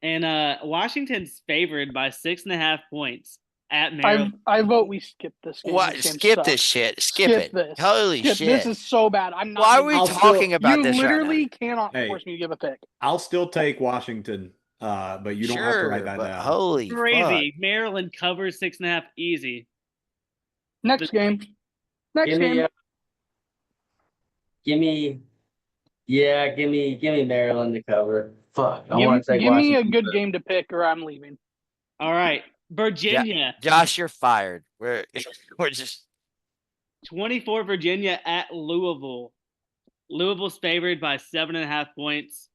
And Washington's favored by 6.5 points at Maryland. I vote we skip this game. What? This game Skip sucks. this shit. Skip it. This. Holy Skip. shit. This is so bad. I'm not. Why are we I'll talking still- about You this literally right cannot Hey. force me to give a pick. I'll still take Washington, but you now? don't have to Sure, write that but down. holy Crazy. fuck. Maryland covers 6.5 easy. Next game. Next Give me, game. give me Maryland to cover. Fuck, I want to take Give me a Washington. good game to pick, or I'm leaving. All right. Virginia. Josh, you're fired. We're just 24 Virginia at Louisville. Louisville's favored by 7.5 points.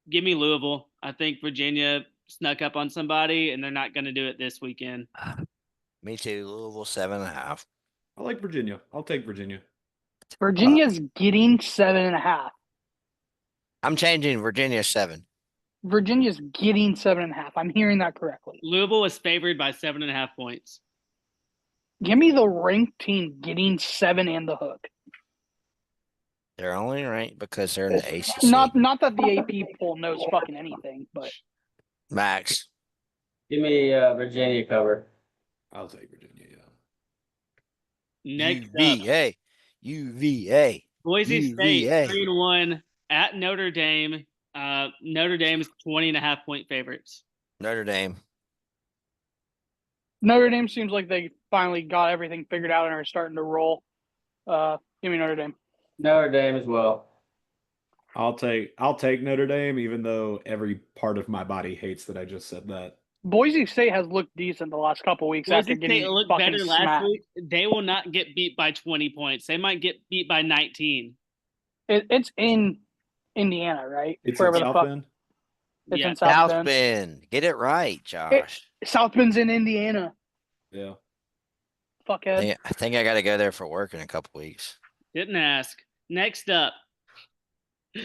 Give me Louisville. I think Virginia snuck up on somebody, and they're not going to do it this weekend. me too. Louisville 7.5. I like Virginia. I'll take Virginia. Virginia's getting 7.5. I'm changing Virginia 7. Virginia's getting 7.5. I'm hearing that correctly. Louisville is favored by 7.5 points. Give me the ranked team getting 7 and the hook. They're only ranked because they're in the ACC. Not that the AP poll knows fucking anything, but Max. Give me Virginia cover. I'll take Virginia. Yeah. Next up, UVA. UVA. Boise State UVA. 3-1 at Notre Dame. Notre Dame's 20.5-point favorites. Notre Dame. Notre Dame seems like they finally got everything figured out and are starting to roll. Give me Notre Dame. Notre Dame as well. I'll take Notre Dame, even though every part of my body hates that I just said that. Boise State has looked decent the last couple weeks after Boise getting State looked fucking better last smacked. week. They will not get beat by 20 points. They might get beat by 19. It's in Indiana, right? It's Wherever in the South fuck. Bend. It's Yeah. in South South Bend. Bend. Get it right, Josh. South Bend's in Indiana. Yeah. Fuckhead. I think I got to go there for work in a couple weeks. Didn't ask. Next up,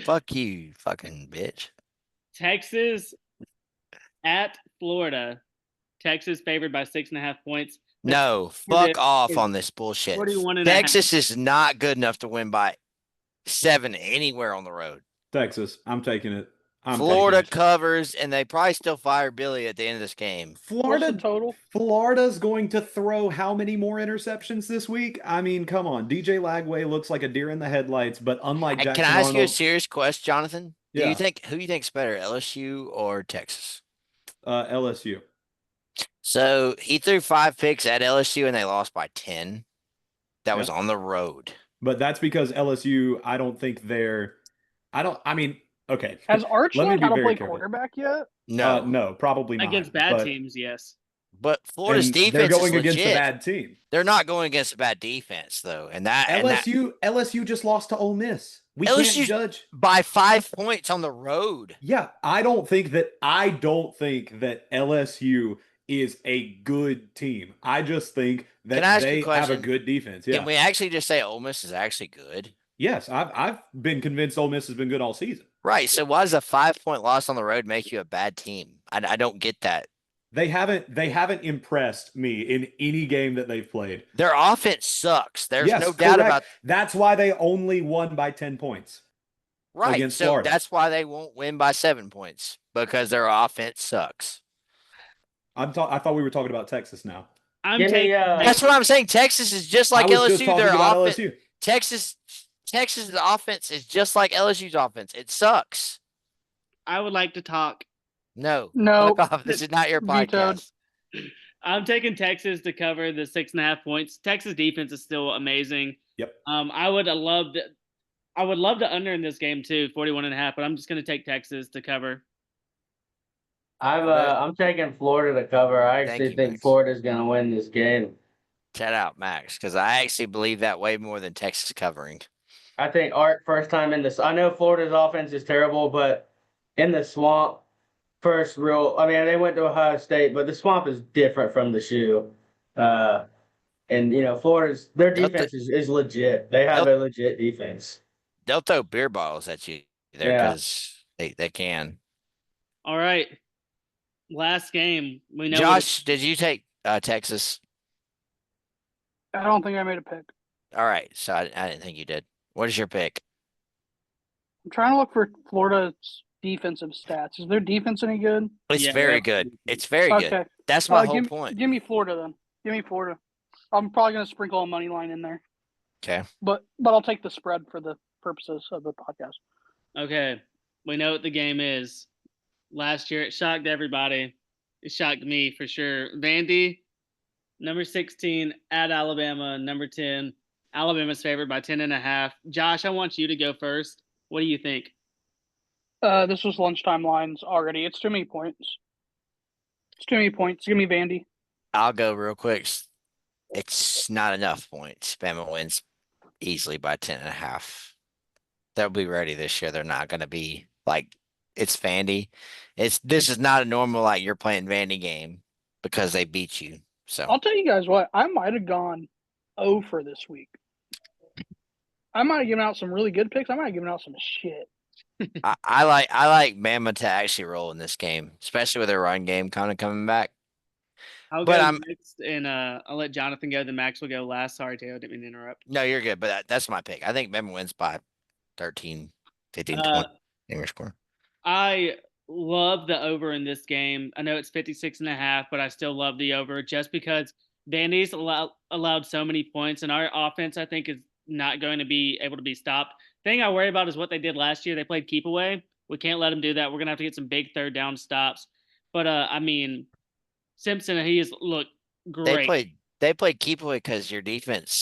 Fuck you, fucking bitch. Texas at Florida. Texas favored by 6.5 points. No, fuck off on this bullshit. 41.5. Texas is not good enough to win by 7 anywhere on the road. Texas. I'm taking it. Florida covers, and they probably still fire Billy at the end of this game. What's the total? Florida's going to throw how many more interceptions this week? I mean, come on. DJ Lagway looks like a deer in the headlights, but unlike Hey, Jackson can I ask you a Arnold, serious question, Jonathan? Yeah. Who you think's better, LSU or Texas? LSU. So he threw 5 picks at LSU, and they lost by 10. That was on the road. But that's because LSU, I don't think they're. Okay. Has Arch Let me learned how be to very play careful. quarterback yet? No, No, probably not. Against bad teams, yes. But Florida's And defense they're going is against a legit. bad team. They're not going against a bad defense though, and that LSU just lost to Ole Miss. We LSU can't judge by 5 points on the road. Yeah, I don't think that LSU is a good team. I just think Can I that ask you a they have a question? good defense. Yeah. Can we actually just say Ole Miss is actually good? Yes, I've been convinced Ole Miss has been good all season. Right. So why does a 5-point loss on the road make you a bad team? I don't get that. They haven't impressed me in any game that they've played. Their offense sucks. There's Yes, no doubt correct. about. That's why they only won by 10 points. Right. Against So Florida. that's why they won't win by 7 points, because their offense sucks. I thought we were talking about Texas now. That's what I'm saying. Texas is just like I was LSU. just talking Their about offense. LSU. Texas's offense is just like LSU's offense. It sucks. I would like to talk. No. No. Fuck off. This is not your podcast. Vetoed. I'm taking Texas to cover the 6.5 points. Texas defense is still amazing. Yep. I would love to under in this game too, 41.5, but I'm just going to take Texas to cover. I'm taking Florida to cover. I Thank actually you, think Max. Florida's going to win this game. Shout out, Max, because I actually believe that way more than Texas covering. I think Art first time in this. I know Florida's offense is terrible, but in the swamp, first real. I mean, they went to Ohio State, but the swamp is different from the shoe. And Florida's defense is legit. They have a legit defense. They'll throw beer bottles at you there because they can. All right. Last game. We know. Josh, did you take Texas? I don't think I made a pick. All right. So I didn't think you did. What is your pick? I'm trying to look for Florida's defensive stats. Is their defense any good? It's Yeah, very they're- good. It's very Okay. good. That's my whole give, point. Give me Florida then. Give me Florida. I'm probably going to sprinkle a money line in there. Okay. But I'll take the spread for the purposes of the podcast. Okay. We know what the game is. Last year, it shocked everybody. It shocked me for sure. Vandy, number 16 at Alabama, number 10. Alabama's favored by 10.5. Josh, I want you to go first. What do you think? This was lunchtime lines already. It's too many points. Give me Vandy. I'll go real quick. It's not enough points. Bama wins easily by 10.5. They'll be ready this year. They're not going to be like it's Vandy. This is not a normal like you're playing Vandy game because they beat you. So I'll tell you guys what, I might have gone 0 for this week. I might have given out some really good picks. I might have given out some shit. I like Bama to actually roll in this game, especially with their run game kind of coming back. I'll But go I'm- next, and I'll let Jonathan go. Then Max will go last. Sorry, Taylor, didn't mean to interrupt. No, you're good, but that's my pick. I think Bama wins by 13, 15, 20 English score. I love the over in this game. I know it's 56.5, but I still love the over just because Vandy's allowed so many points, and our offense, I think, is not going to be able to be stopped. Thing I worry about is what they did last year. They played keep away. We can't let them do that. We're gonna have to get some big third down stops. But I mean, Simpson, he has looked They great. played keep away because your defense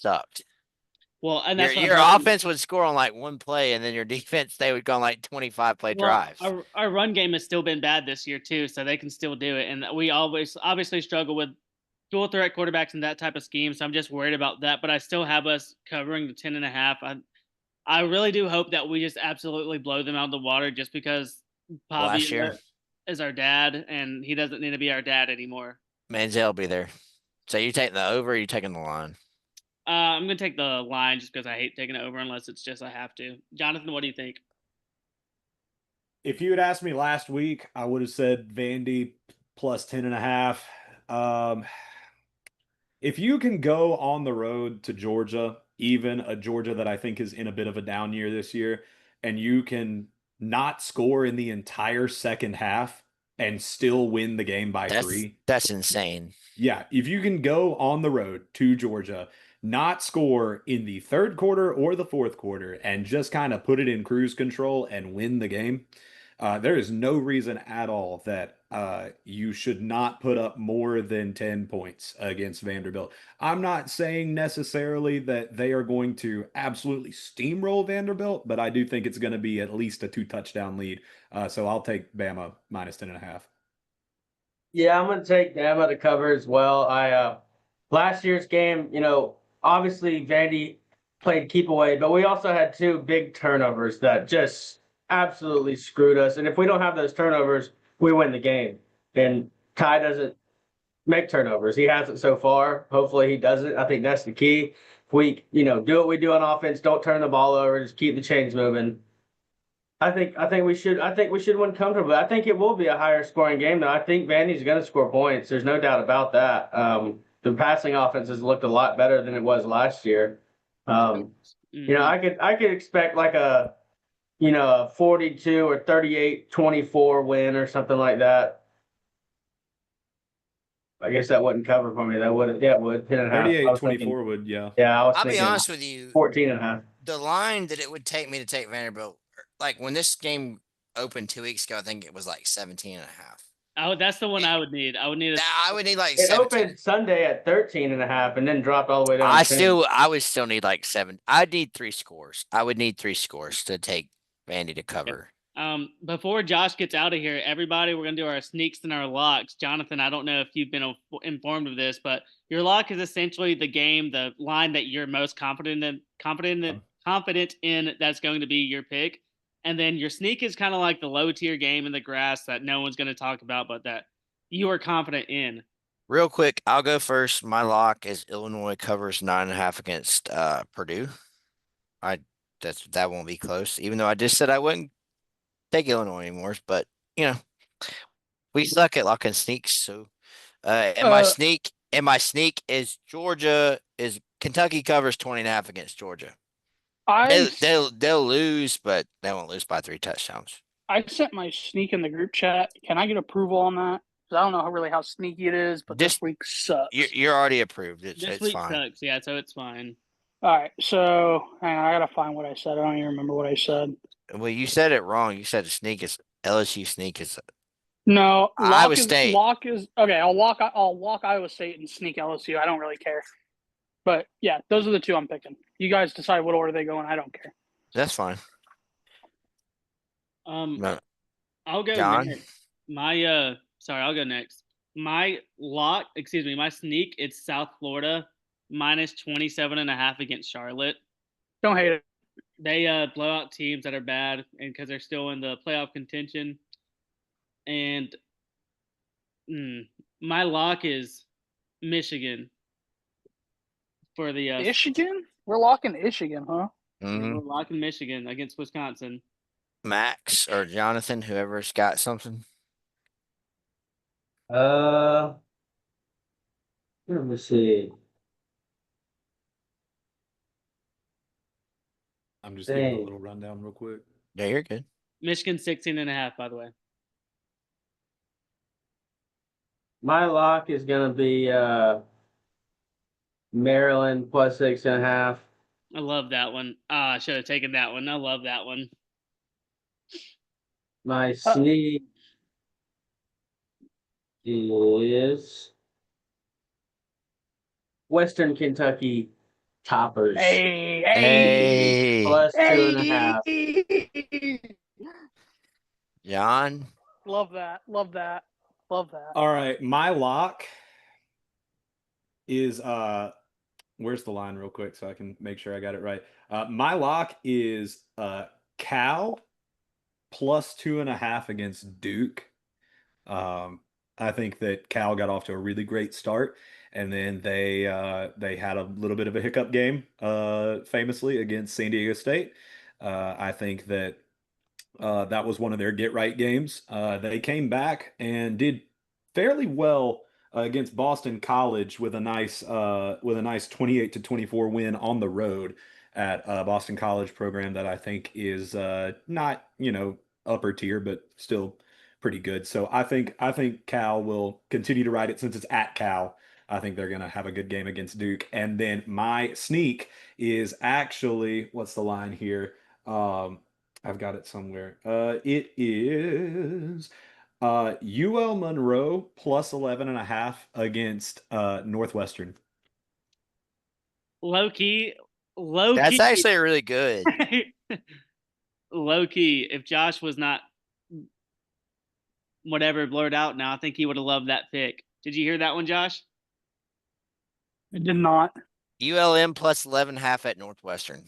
sucked. Well, and Your that's what your I'm hoping. offense would score on like one play, and then your defense they would go on like 25 play Well, drives. our run game has still been bad this year too, so they can still do it. And we always obviously struggle with dual threat quarterbacks in that type of scheme. So I'm just worried about that. But I still have us covering the 10.5. I really do hope that we just absolutely blow them out of the water just because Last year, Pavia is our dad and he doesn't need to be our dad anymore. Manziel will be there. So you taking the over? Or you taking the line? I'm gonna take the line just because I hate taking it over unless it's just I have to. Jonathan, what do you think? If you had asked me last week, I would have said Vandy plus 10.5. If you can go on the road to Georgia, even a Georgia that I think is in a bit of a down year this year, and you can not score in the entire second half and still win the game by three. That's insane. Yeah, if you can go on the road to Georgia, not score in the third quarter or the fourth quarter, and just kind of put it in cruise control and win the game, there is no reason at all that you should not put up more than 10 points against Vanderbilt. I'm not saying necessarily that they are going to absolutely steamroll Vanderbilt, but I do think it's going to be at least a 2-touchdown lead. So I'll take Bama minus 10.5. Yeah, I'm gonna take Bama to cover as well. Last year's game, obviously Vandy played keep away, but we also had two big turnovers that just absolutely screwed us. And if we don't have those turnovers, we win the game. And Ty doesn't make turnovers. He hasn't so far. Hopefully he doesn't. I think that's the key. If we, do what we do on offense, don't turn the ball over, just keep the chains moving. I think we should win comfortably. I think it will be a higher scoring game though. I think Vandy's going to score points. There's no doubt about that. The passing offense has looked a lot better than it was last year. I could expect like a 42 or 38-24 win or something like that. I guess that wouldn't cover for me. That would, yeah, it would. 10.5. 38-24 would, yeah. Yeah, I was I'll be thinking honest with you. 14.5. The line that it would take me to take Vanderbilt, like when this game opened 2 weeks ago, I think it was like 17.5. Oh, that's the one I would need. I would need I would need like It 17. opened Sunday at 13.5 and then dropped all the way down to 10. I would still need like 7. I'd need 3 scores. I would need 3 scores to take Vandy to cover. Before Josh gets out of here, everybody, we're gonna do our sneaks and our locks. Jonathan, I don't know if you've been informed of this, but your lock is essentially the line that you're most confident in that's going to be your pick. And then your sneak is kind of like the low tier game in the grass that no one's going to talk about, but that you are confident in. Real quick, I'll go first. My lock is Illinois covers 9.5 against Purdue. That won't be close, even though I just said I wouldn't take Illinois anymore. But we suck at locking sneaks. So, my sneak is Kentucky covers 20.5 against Georgia. They'll lose, but they won't lose by 3 touchdowns. I sent my sneak in the group chat. Can I get approval on that? Because I don't know really how sneaky it is, but this week sucks. You're already approved. This it's week fine. Sucks, yeah, so it's fine. All right, so hang on, I gotta find what I said. I don't even remember what I said. Well, you said it wrong. You said LSU sneak is. No, Iowa State. Lock is okay. I'll lock Iowa State and sneak LSU. I don't really care. But yeah, those are the two I'm picking. You guys decide what order they go in. I don't care. That's fine. No. I'll go John? next. I'll go next. My sneak, it's South Florida minus 27.5 against Charlotte. Don't hate it. They blow out teams that are bad and because they're still in the playoff contention. And my lock is Michigan for the Michigan? We're locking Michigan, huh? Mm-hmm. We're locking Michigan against Wisconsin. Max or Jonathan, whoever's got something. Let me see. I'm just giving a little rundown real quick. Yeah, you're good. Michigan 16.5, by the way. My lock is gonna be Maryland plus 6.5. I love that one. I should have taken that one. I love that one. My sneak is Western Kentucky Toppers Hey, plus 2.5. John. Love that. Love that. Love that. All right, my lock is where's the line real quick so I can make sure I got it right. My lock is Cal plus 2.5 against Duke. I think that Cal got off to a really great start, and then they had a little bit of a hiccup game, famously against San Diego State. I think that that was one of their get right games. They came back and did fairly well against Boston College with a nice 28-24 win on the road at Boston College program that I think is not, upper tier, but still pretty good. So I think Cal will continue to ride it since it's at Cal. I think they're going to have a good game against Duke. And then my sneak is actually, what's the line here? I've got it somewhere. It is UL Monroe plus 11.5 against Northwestern. Low key. That's actually really good. Low key. If Josh was not whatever blurred out now, I think he would have loved that pick. Did you hear that one, Josh? I did not. ULM plus 11.5 at Northwestern.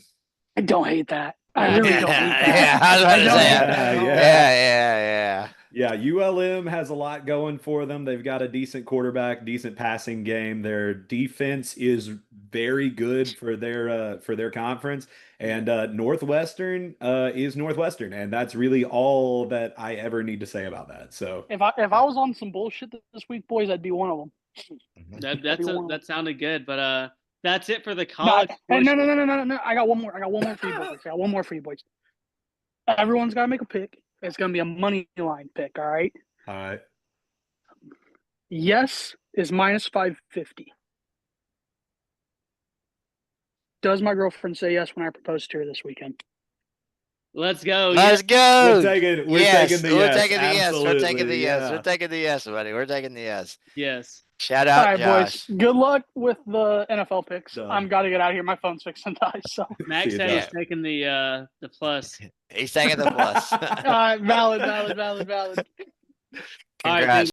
I don't hate that. I really don't hate that. Yeah, I was about to don't say. hate that at all. Yeah. Yeah, ULM has a lot going for them. They've got a decent quarterback, decent passing game. Their defense is very good for their conference. And Northwestern is Northwestern, and that's really all that I ever need to say about that. So If I was on some bullshit this week, boys, I'd be one of them. That sounded good, but that's it for the college. No. I got one more. I got one more for you boys. Everyone's got to make a pick. It's going to be a money line pick, all right? all right. Yes is minus 550. Does my girlfriend say yes when I propose to her this weekend? Let's go. Let's go. We're taking the yes. yes. We're taking the yes. We're Absolutely, taking the yes. yeah. We're taking the yes, buddy. We're taking the yes. Yes. Shout All out, right, Josh. boys. Good luck with the NFL picks. Done. I'm got to get out of here. My phone's fixing to die. So Max See you, said he's Josh. taking the plus. He's taking the plus. valid. All right, Congrats.